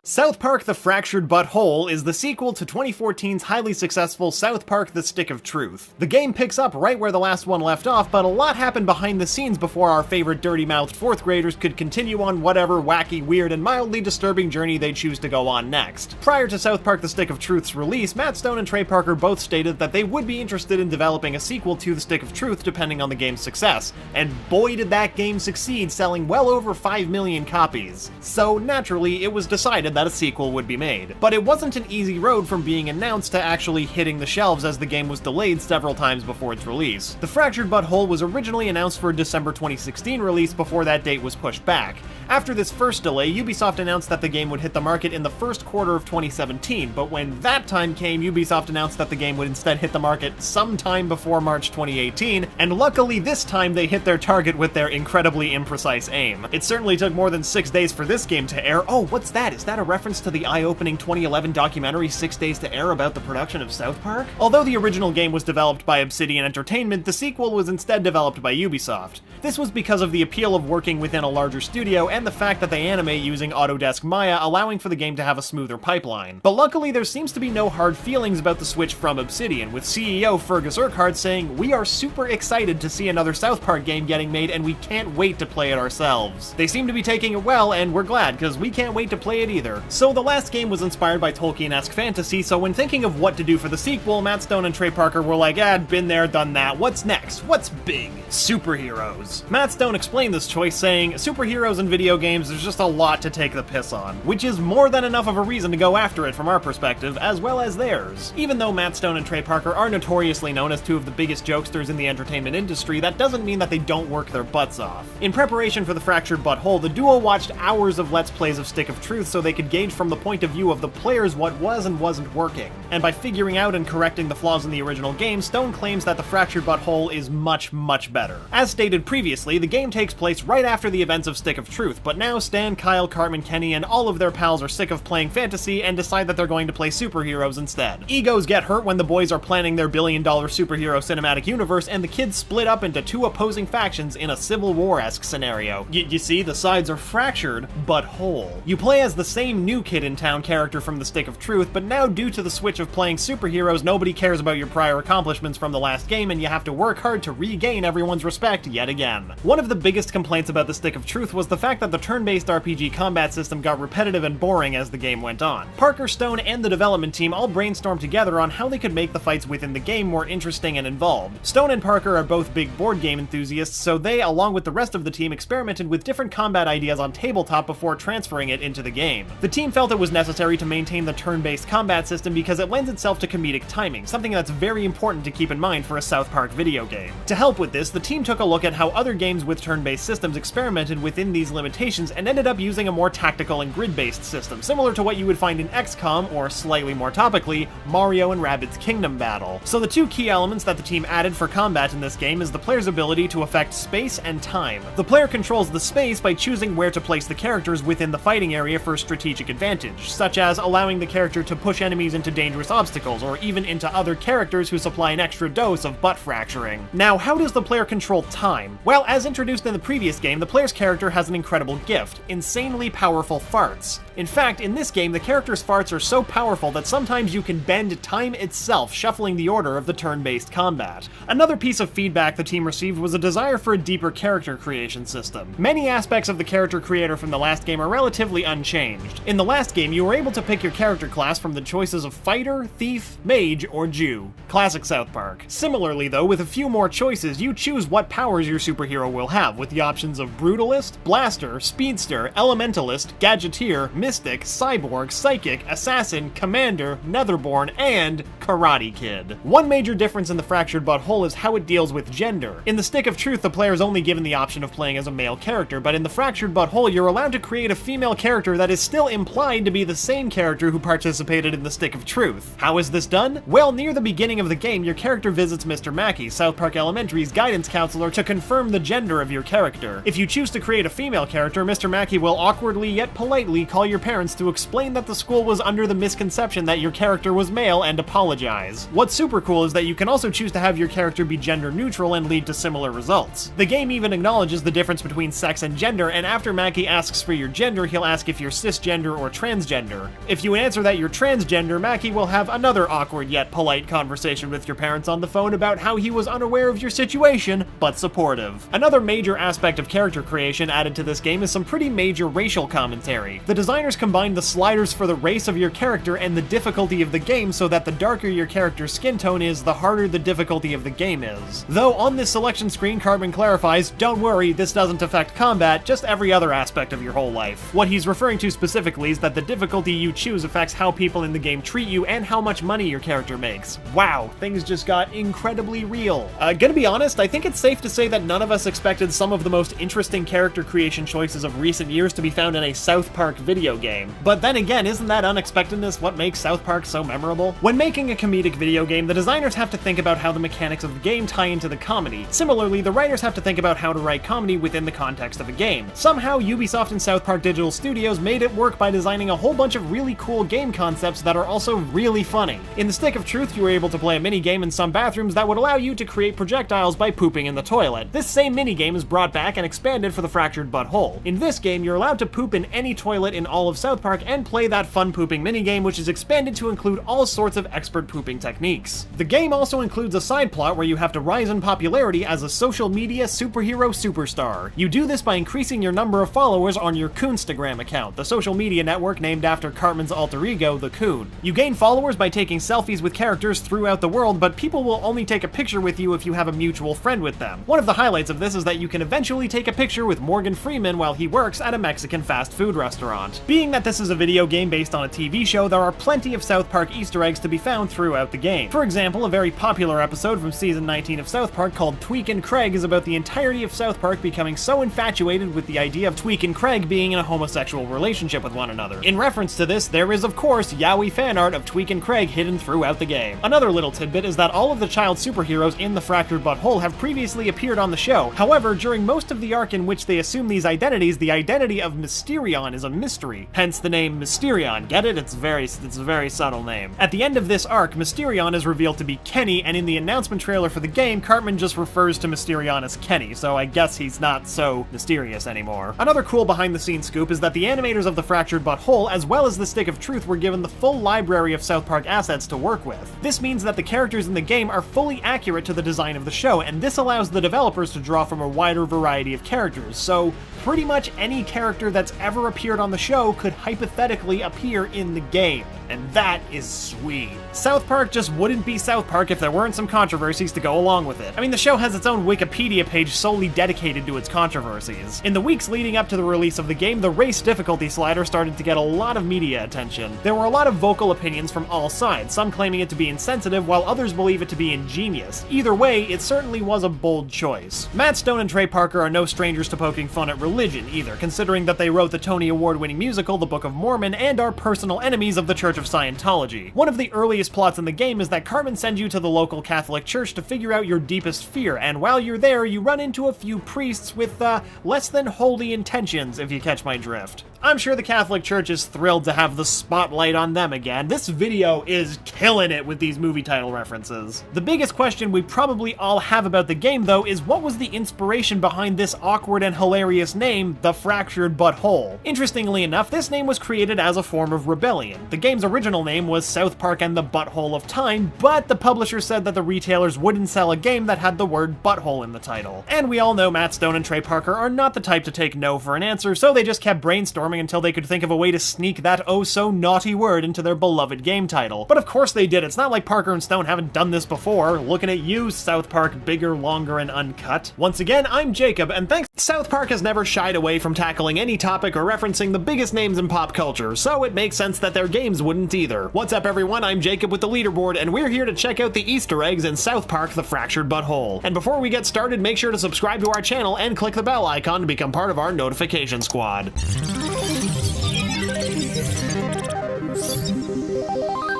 South Park The Fractured But Whole is the sequel to 2014's highly successful South Park The Stick of Truth. The game picks up right where the last one left off, but a lot happened behind the scenes before our favorite dirty-mouthed 4th graders could continue on whatever wacky, weird, and mildly disturbing journey they choose to go on next. Prior to South Park The Stick of Truth's release, Matt Stone and Trey Parker both stated that they would be interested in developing a sequel to The Stick of Truth depending on the game's success, and boy did that game succeed, selling well over 5 million copies. So naturally, it was decided that a sequel would be made. But it wasn't an easy road from being announced to actually hitting the shelves, as the game was delayed several times before its release. The Fractured But Whole was originally announced for a December 2016 release before that date was pushed back. After this first delay, Ubisoft announced that the game would hit the market in the first quarter of 2017, but when that time came, Ubisoft announced that the game would instead hit the market sometime before March 2018, and luckily this time they hit their target with their incredibly imprecise aim. It certainly took more than 6 days for this game to air. Oh, what's that? Is that a reference to the eye-opening 2011 documentary 6 Days to Air about the production of South Park? Although the original game was developed by Obsidian Entertainment, the sequel was instead developed by Ubisoft. This was because of the appeal of working within a larger studio and the fact that they animate using Autodesk Maya, allowing for the game to have a smoother pipeline. But luckily there seems to be no hard feelings about the switch from Obsidian, with CEO Fergus Urquhart saying, "We are super excited to see another South Park game getting made and we can't wait to play it ourselves." They seem to be taking it well, and we're glad, because we can't wait to play it either. So the last game was inspired by Tolkien-esque fantasy, so when thinking of what to do for the sequel, Matt Stone and Trey Parker were like, been there, done that, what's next? What's big? Superheroes. Matt Stone explained this choice saying, "Superheroes in video games, there's just a lot to take the piss on," which is more than enough of a reason to go after it from our perspective, as well as theirs. Even though Matt Stone and Trey Parker are notoriously known as 2 of the biggest jokesters in the entertainment industry, that doesn't mean that they don't work their butts off. In preparation for The Fractured But Whole, the duo watched hours of Let's Plays of Stick of Truth so they could gauge from the point of view of the players what was and wasn't working. And by figuring out and correcting the flaws in the original game, Stone claims that The Fractured But Whole is much, much better. As stated previously, the game takes place right after the events of Stick of Truth, Truth, but now Stan, Kyle, Cartman, Kenny, and all of their pals are sick of playing fantasy and decide that they're going to play superheroes instead. Egos get hurt when the boys are planning their billion-dollar superhero cinematic universe, and the kids split up into two opposing factions in a Civil War-esque scenario. You see, the sides are fractured, but whole. You play as the same new kid in town character from the Stick of Truth, but now due to the switch of playing superheroes, nobody cares about your prior accomplishments from the last game, and you have to work hard to regain everyone's respect yet again. One of the biggest complaints about the Stick of Truth was the fact that the turn-based RPG combat system got repetitive and boring as the game went on. Parker, Stone, and the development team all brainstormed together on how they could make the fights within the game more interesting and involved. Stone and Parker are both big board game enthusiasts, so they, along with the rest of the team, experimented with different combat ideas on tabletop before transferring it into the game. The team felt it was necessary to maintain the turn-based combat system because it lends itself to comedic timing, something that's very important to keep in mind for a South Park video game. To help with this, the team took a look at how other games with turn-based systems experimented within these limitations and ended up using a more tactical and grid-based system, similar to what you would find in XCOM, or slightly more topically, Mario and Rabbids Kingdom Battle. So the two key elements that the team added for combat in this game is the player's ability to affect space and time. The player controls the space by choosing where to place the characters within the fighting area for strategic advantage, such as allowing the character to push enemies into dangerous obstacles, or even into other characters who supply an extra dose of butt fracturing. Now, how does the player control time? Well, as introduced in the previous game, the player's character has an incredible gift: insanely powerful farts. In fact, in this game, the character's farts are so powerful that sometimes you can bend time itself, shuffling the order of the turn-based combat. Another piece of feedback the team received was a desire for a deeper character creation system. Many aspects of the character creator from the last game are relatively unchanged. In the last game, you were able to pick your character class from the choices of fighter, thief, mage, or Jew. Classic South Park. Similarly though, with a few more choices, you choose what powers your superhero will have, with the options of Brutalist, Blaster, Speedster, Elementalist, Gadgeteer, Mystic, Cyborg, Psychic, Assassin, Commander, Netherborn, and Karate Kid. One major difference in the Fractured But Whole is how it deals with gender. In the Stick of Truth, the player is only given the option of playing as a male character, but in the Fractured But Whole, you're allowed to create a female character that is still implied to be the same character who participated in the Stick of Truth. How is this done? Well, near the beginning of the game, your character visits Mr. Mackey, South Park Elementary's guidance counselor, to confirm the gender of your character. If you choose to create a female character, Mr. Mackey will awkwardly yet politely call your parents to explain that the school was under the misconception that your character was male and apologize. What's super cool is that you can also choose to have your character be gender neutral and lead to similar results. The game even acknowledges the difference between sex and gender, and after Mackey asks for your gender, he'll ask if you're cisgender or transgender. If you answer that you're transgender, Mackey will have another awkward yet polite conversation with your parents on the phone about how he was unaware of your situation, but supportive. Another major aspect of character creation added to this game is some pretty major racial commentary. The designers combined the sliders for the race of your character and the difficulty of the game so that the darker your character's skin tone is, the harder the difficulty of the game is. Though on this selection screen, Cartman clarifies, don't worry, this doesn't affect combat, just every other aspect of your whole life. What he's referring to specifically is that the difficulty you choose affects how people in the game treat you and how much money your character makes. Wow, things just got incredibly real. Gonna be honest, I think it's safe to say that none of us expected some of the most interesting character creation choices of recent years to be found in a South Park video game. But then again, isn't that unexpectedness what makes South Park so memorable? When making a comedic video game, the designers have to think about how the mechanics of the game tie into the comedy. Similarly, the writers have to think about how to write comedy within the context of a game. Somehow, Ubisoft and South Park Digital Studios made it work by designing a whole bunch of really cool game concepts that are also really funny. In the Stick of Truth, you were able to play a minigame in some bathrooms that would allow you to create projectiles by pooping in the toilet. This same minigame is brought back and expanded for the Fractured But Whole. In this game, you're allowed to poop in any toilet in all of South Park and play that fun pooping minigame, which is expanded to include all sorts of expert pooping techniques. The game also includes a side plot where you have to rise in popularity as a social media superhero superstar. You do this by increasing your number of followers on your Coonstagram account, the social media network named after Cartman's alter ego, the Coon. You gain followers by taking selfies with characters throughout the world, but people will only take a picture with you if you have a mutual friend with them. One of the highlights of this is that you can eventually take a picture with Morgan Freeman while he works at a Mexican fast food restaurant. Being that this is a video game based on a TV show, there are plenty of South Park Easter eggs to be found throughout the game. For example, a very popular episode from season 19 of South Park called Tweek and Craig is about the entirety of South Park becoming so infatuated with the idea of Tweek and Craig being in a homosexual relationship with one another. In reference to this, there is of course yaoi fan art of Tweek and Craig hidden throughout the game. Another little tidbit is that all of the child superheroes in the Fractured But Whole have previously appeared on the show. However, during most of the arc in which they assume these identities, identities, the identity of Mysterion is a mystery, hence the name Mysterion. Get it? It's a very subtle name. At the end of this arc, Mysterion is revealed to be Kenny, and in the announcement trailer for the game, Cartman just refers to Mysterion as Kenny, so I guess he's not so mysterious anymore. Another cool behind-the-scenes scoop is that the animators of The Fractured But Whole, as well as the Stick of Truth, were given the full library of South Park assets to work with. This means that the characters in the game are fully accurate to the design of the show, and this allows the developers to draw from a wider variety of characters, so pretty much any character that's ever appeared on the show could hypothetically appear in the game. And that is sweet. South Park just wouldn't be South Park if there weren't some controversies to go along with it. I mean, the show has its own Wikipedia page solely dedicated to its controversies. In the weeks leading up to the release of the game, the race difficulty slider started to get a lot of media attention. There were a lot of vocal opinions from all sides, some claiming it to be insensitive, while others believe it to be ingenious. Either way, it certainly was a bold choice. Matt Stone and Trey Parker are no strangers to poking fun at religion either, considering that they wrote the Tony Award-winning musical The Book of Mormon and are personal enemies of the Church of Scientology. One of the earliest plots in the game is that Cartman sends you to the local Catholic church to figure out your deepest fear, and while you're there, you run into a few priests with, less than holy intentions, if you catch my drift. I'm sure the Catholic Church is thrilled to have the spotlight on them again. This video is killing it with these movie title references. The biggest question we probably all have about the game, though, is what was the inspiration behind this awkward and hilarious name, The Fractured But Whole? Interestingly enough, this name was created as a form of rebellion. The game's original name was South Park and the Butthole of Time, but the publisher said that the retailers wouldn't sell a game that had the word butthole in the title. And we all know Matt Stone and Trey Parker are not the type to take no for an answer, so they just kept brainstorming until they could think of a way to sneak that oh-so-naughty word into their beloved game title. But of course they did. It's not like Parker and Stone haven't done this before. Looking at you, South Park, bigger, longer, and uncut. Once again, I'm Jacob, and thanks. South Park has never shied away from tackling any topic or referencing the biggest names in pop culture, so it makes sense that their games wouldn't either. What's up, everyone? I'm Jacob with the Leaderboard, and we're here to check out the Easter eggs in South Park: The Fractured But Whole. And before we get started, make sure to subscribe to our channel and click the bell icon to become part of our notification squad.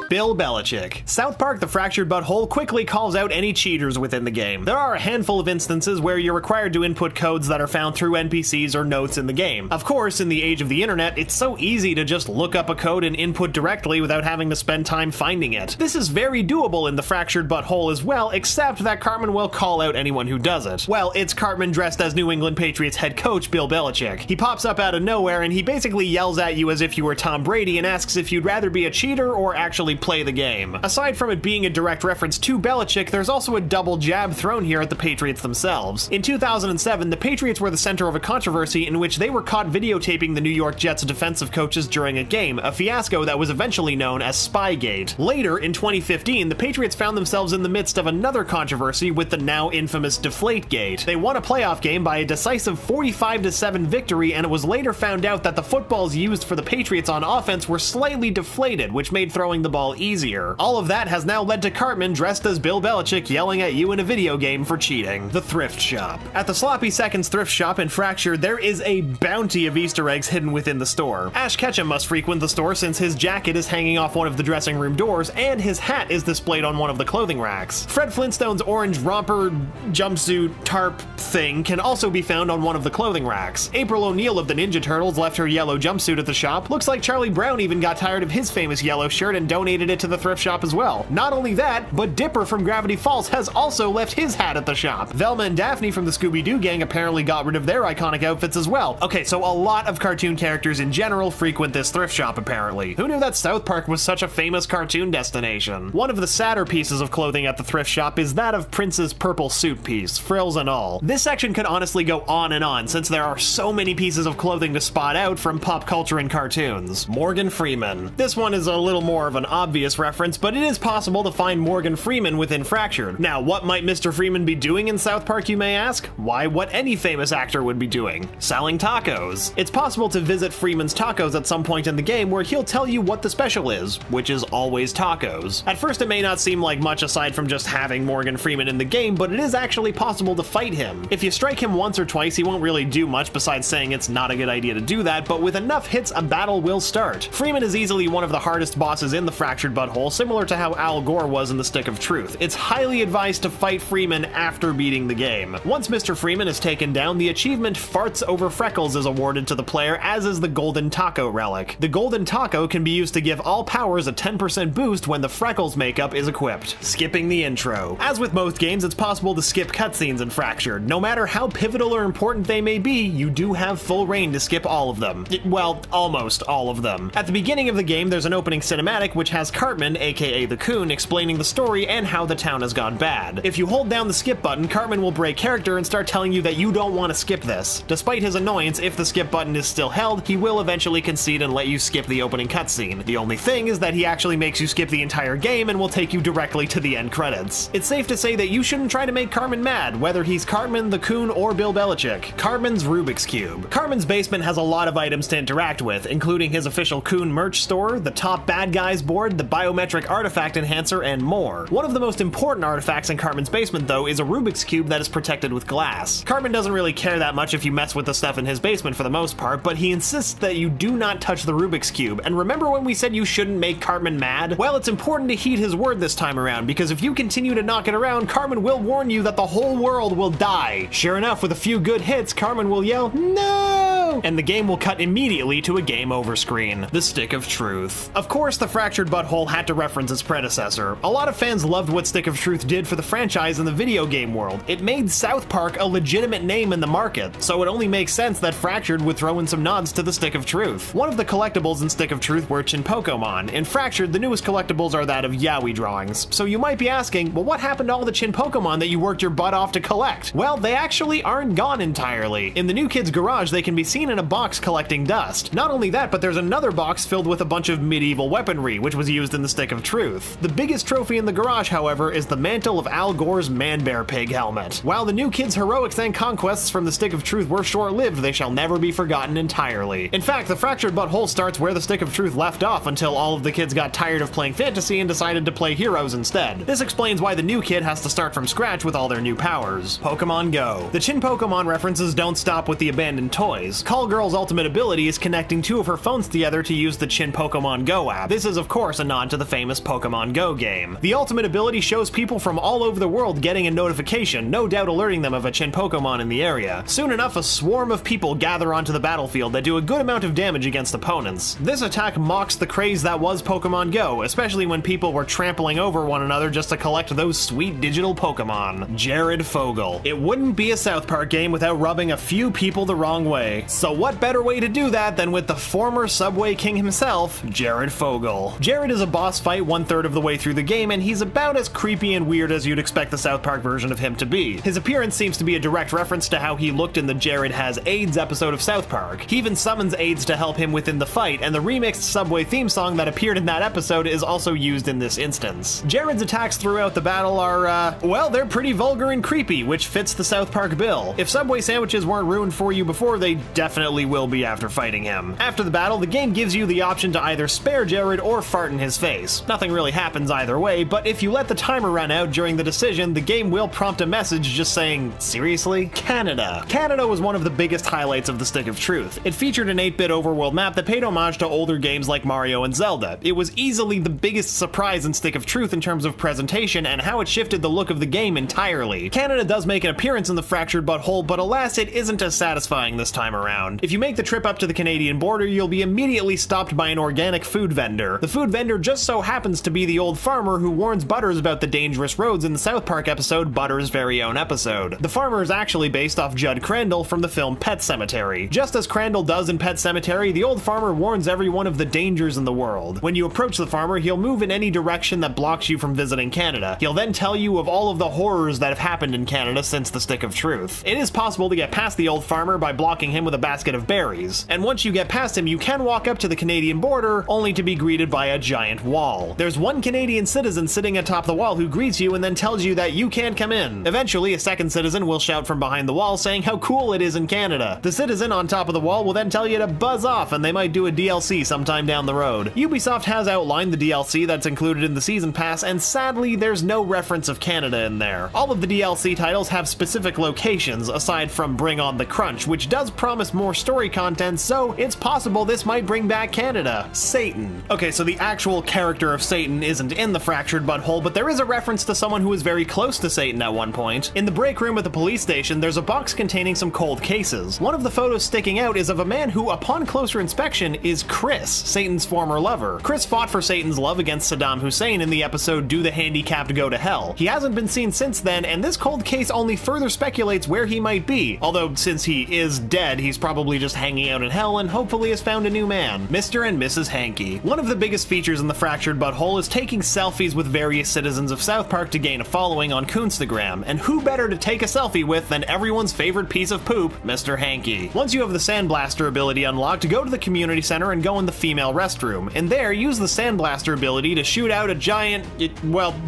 Bill Belichick. South Park: The Fractured But Whole quickly calls out any cheaters within the game. There are a handful of instances where you're required to input codes that are found through NPCs or notes in the game. Of course, in the age of the internet, it's so easy to just look up a code and input directly without having to spend time finding it. This is very doable in The Fractured But Whole as well, except that Cartman will call out anyone who does it. Well, it's Cartman dressed as New England Patriots head coach Bill Belichick. He pops up out of nowhere and he basically yells at you as if you were Tom Brady and asks if you'd rather be a cheater or actually play the game. Aside from it being a direct reference to Belichick, there's also a double jab thrown here at the Patriots themselves. In 2007, the Patriots were the center of a controversy in which they were caught videotaping the New York Jets defensive coaches during a game, a fiasco that was eventually known as Spygate. Later, in 2015, the Patriots found themselves in the midst of another controversy with the now infamous Deflategate. They won a playoff game by a decisive 45-7 victory, and it was later found out that the footballs used for the Patriots on offense were slightly deflated, which made throwing the ball easier. All of that has now led to Cartman dressed as Bill Belichick yelling at you in a video game for cheating. The Thrift Shop. At the Sloppy Seconds Thrift Shop in Fractured, there is a bounty of Easter eggs hidden within the store. Ash Ketchum must frequent the store since his jacket is hanging off one of the dressing room doors and his hat is displayed on one of the clothing racks. Fred Flintstone's orange romper jumpsuit tarp thing can also be found on one of the clothing racks. April O'Neil of the Ninja Turtles left her yellow jumpsuit at the shop. Looks like Charlie Brown even got tired of his famous yellow shirt and donated it to the thrift shop as well. Not only that, but Dipper from Gravity Falls has also left his hat at the shop. Velma and Daphne from the Scooby-Doo gang apparently got rid of their iconic outfits as well. Okay, so a lot of cartoon characters in general frequent this thrift shop apparently. Who knew that South Park was such a famous cartoon destination? One of the sadder pieces of clothing at the thrift shop is that of Prince's purple suit piece, frills and all. This section could honestly go on and on since there are so many pieces of clothing to spot out from pop culture and cartoons. Morgan Freeman. This one is a little more of an obvious reference, but it is possible to find Morgan Freeman within Fractured. Now, what might Mr. Freeman be doing in South Park, you may ask? Why, what any famous actor would be doing. Selling tacos. It's possible to visit Freeman's Tacos at some point in the game where he'll tell you what the special is, which is always tacos. At first, it may not seem like much aside from just having Morgan Freeman in the game, but it is actually possible to fight him. If you strike him once or twice, he won't really do much besides saying it's not a good idea to do that, but with enough hits, a battle will start. Freeman is easily one of the hardest bosses in the Fractured Fractured Butthole, similar to how Al Gore was in the Stick of Truth. It's highly advised to fight Freeman after beating the game. Once Mr. Freeman is taken down, the achievement Farts Over Freckles is awarded to the player, as is the Golden Taco relic. The Golden Taco can be used to give all powers a 10% boost when the Freckles makeup is equipped. Skipping the intro. As with most games, it's possible to skip cutscenes in Fractured. No matter how pivotal or important they may be, you do have full reign to skip all of them. Well, almost all of them. At the beginning of the game, there's an opening cinematic which has Cartman, aka the Coon, explaining the story and how the town has gone bad. If you hold down the skip button, Cartman will break character and start telling you that you don't want to skip this. Despite his annoyance, if the skip button is still held, he will eventually concede and let you skip the opening cutscene. The only thing is that he actually makes you skip the entire game and will take you directly to the end credits. It's safe to say that you shouldn't try to make Cartman mad, whether he's Cartman, the Coon, or Bill Belichick. Cartman's Rubik's Cube. Cartman's basement has a lot of items to interact with, including his official Coon merch store, the top bad guys board, the biometric artifact enhancer, and more. One of the most important artifacts in Cartman's basement, though, is a Rubik's Cube that is protected with glass. Cartman doesn't really care that much if you mess with the stuff in his basement for the most part, but he insists that you do not touch the Rubik's Cube. And remember when we said you shouldn't make Cartman mad? Well, it's important to heed his word this time around, because if you continue to knock it around, Cartman will warn you that the whole world will die. Sure enough, with a few good hits, Cartman will yell, "No!" and the game will cut immediately to a game over screen. The Stick of Truth. Of course, the Fractured Butthole had to reference its predecessor. A lot of fans loved what Stick of Truth did for the franchise in the video game world. It made South Park a legitimate name in the market, so it only makes sense that Fractured would throw in some nods to the Stick of Truth. One of the collectibles in Stick of Truth were Chinpokomon. In Fractured, the newest collectibles are that of yaoi drawings. So you might be asking, well, what happened to all the Chinpokomon that you worked your butt off to collect? Well, they actually aren't gone entirely. In the new kid's garage, they can be seen in a box collecting dust. Not only that, but there's another box filled with a bunch of medieval weaponry, which was used in the Stick of Truth. The biggest trophy in the garage, however, is the mantle of Al Gore's man-bear pig helmet. While the new kid's heroics and conquests from the Stick of Truth were short-lived, they shall never be forgotten entirely. In fact, the Fractured Butthole starts where the Stick of Truth left off until all of the kids got tired of playing fantasy and decided to play heroes instead. This explains why the new kid has to start from scratch with all their new powers. Pokemon Go. The Chinpokomon references don't stop with the abandoned toys. Call Girl's ultimate ability is connecting two of her phones together to use the Chinpokomon Go app. This is of course a nod to the famous Pokemon Go game. The ultimate ability shows people from all over the world getting a notification, no doubt alerting them of a Chinpokomon in the area. Soon enough, a swarm of people gather onto the battlefield that do a good amount of damage against opponents. This attack mocks the craze that was Pokemon Go, especially when people were trampling over one another just to collect those sweet digital Pokemon. Jared Fogle. It wouldn't be a South Park game without rubbing a few people the wrong way. So what better way to do that than with the former Subway King himself, Jared Fogle. Jared is a boss fight 1/3 of the way through the game, and he's about as creepy and weird as you'd expect the South Park version of him to be. His appearance seems to be a direct reference to how he looked in the Jared Has AIDS episode of South Park. He even summons AIDS to help him within the fight, and the remixed Subway theme song that appeared in that episode is also used in this instance. Jared's attacks throughout the battle are, well, they're pretty vulgar and creepy, which fits the South Park bill. If Subway sandwiches weren't ruined for you before, they definitely will be after fighting him. After the battle, the game gives you the option to either spare Jared or fart in his face. Nothing really happens either way, but if you let the timer run out during the decision, the game will prompt a message just saying, seriously? Canada. Canada was one of the biggest highlights of the Stick of Truth. It featured an 8-bit overworld map that paid homage to older games like Mario and Zelda. It was easily the biggest surprise in Stick of Truth in terms of presentation and how it shifted the look of the game entirely. Canada does make an appearance in the Fractured Butthole, but alas, it isn't as satisfying this time around. If you make the trip up to the Canadian border, you'll be immediately stopped by an organic food vendor. The food vendor just so happens to be the old farmer who warns Butters about the dangerous roads in the South Park episode Butters' Very Own Episode. The farmer is actually based off Judd Crandall from the film Pet Sematary. Just as Crandall does in Pet Sematary, the old farmer warns everyone of the dangers in the world. When you approach the farmer, he'll move in any direction that blocks you from visiting Canada. He'll then tell you of all of the horrors that have happened in Canada since the Stick of Truth. It is possible to get past the old farmer by blocking him with a basket of berries, and once you get past him, you can walk up to the Canadian border, only to be greeted by a giant wall. There's one Canadian citizen sitting atop the wall who greets you and then tells you that you can't come in. Eventually, a second citizen will shout from behind the wall saying how cool it is in Canada. The citizen on top of the wall will then tell you to buzz off, and they might do a DLC sometime down the road. Ubisoft has outlined the DLC that's included in the Season Pass, and sadly, there's no reference of Canada in there. All of the DLC titles have specific locations, aside from Bring On the Crunch, which does promise us more story content, so it's possible this might bring back Canada. Satan. Okay, so the actual character of Satan isn't in the Fractured Butthole, but there is a reference to someone who was very close to Satan at one point. In the break room at the police station, there's a box containing some cold cases. One of the photos sticking out is of a man who, upon closer inspection, is Chris, Satan's former lover. Chris fought for Satan's love against Saddam Hussein in the episode Do the Handicapped Go to Hell? He hasn't been seen since then, and this cold case only further speculates where he might be, although since he is dead, he's probably just hanging out in hell and hopefully has found a new man. Mr. and Mrs. Hankey. One of the biggest features in the Fractured Butthole is taking selfies with various citizens of South Park to gain a following on Coonstagram, and who better to take a selfie with than everyone's favorite piece of poop, Mr. Hankey. Once you have the Sandblaster ability unlocked, go to the community center and go in the female restroom, and there use the Sandblaster ability to shoot out a giant,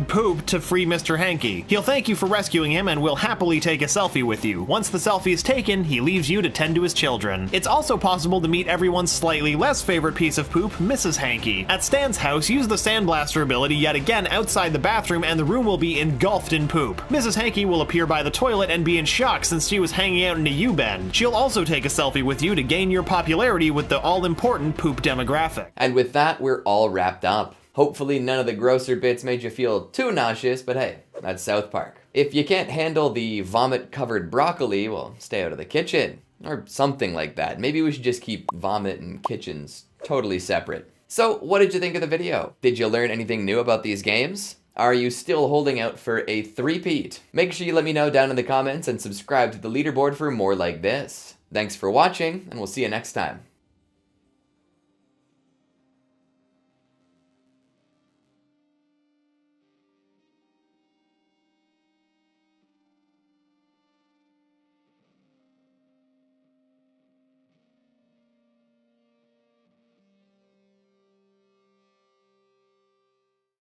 poop to free Mr. Hankey. He'll thank you for rescuing him and will happily take a selfie with you. Once the selfie is taken, he leaves you to tend to his children. It's also possible to meet everyone's slightly less favorite piece of poop, Mrs. Hankey. At Stan's house, use the Sandblaster ability yet again outside the bathroom and the room will be engulfed in poop. Mrs. Hankey will appear by the toilet and be in shock since she was hanging out in a U-bend. She'll also take a selfie with you to gain your popularity with the all-important poop demographic. And with that, we're all wrapped up. Hopefully none of the grosser bits made you feel too nauseous, but hey, that's South Park. If you can't handle the vomit-covered broccoli, well, stay out of the kitchen. Or something like that. Maybe we should just keep vomit and kitchens totally separate. So, what did you think of the video? Did you learn anything new about these games? Are you still holding out for a three-peat? Make sure you let me know down in the comments and subscribe to the Leaderboard for more like this. Thanks for watching, and we'll see you next time.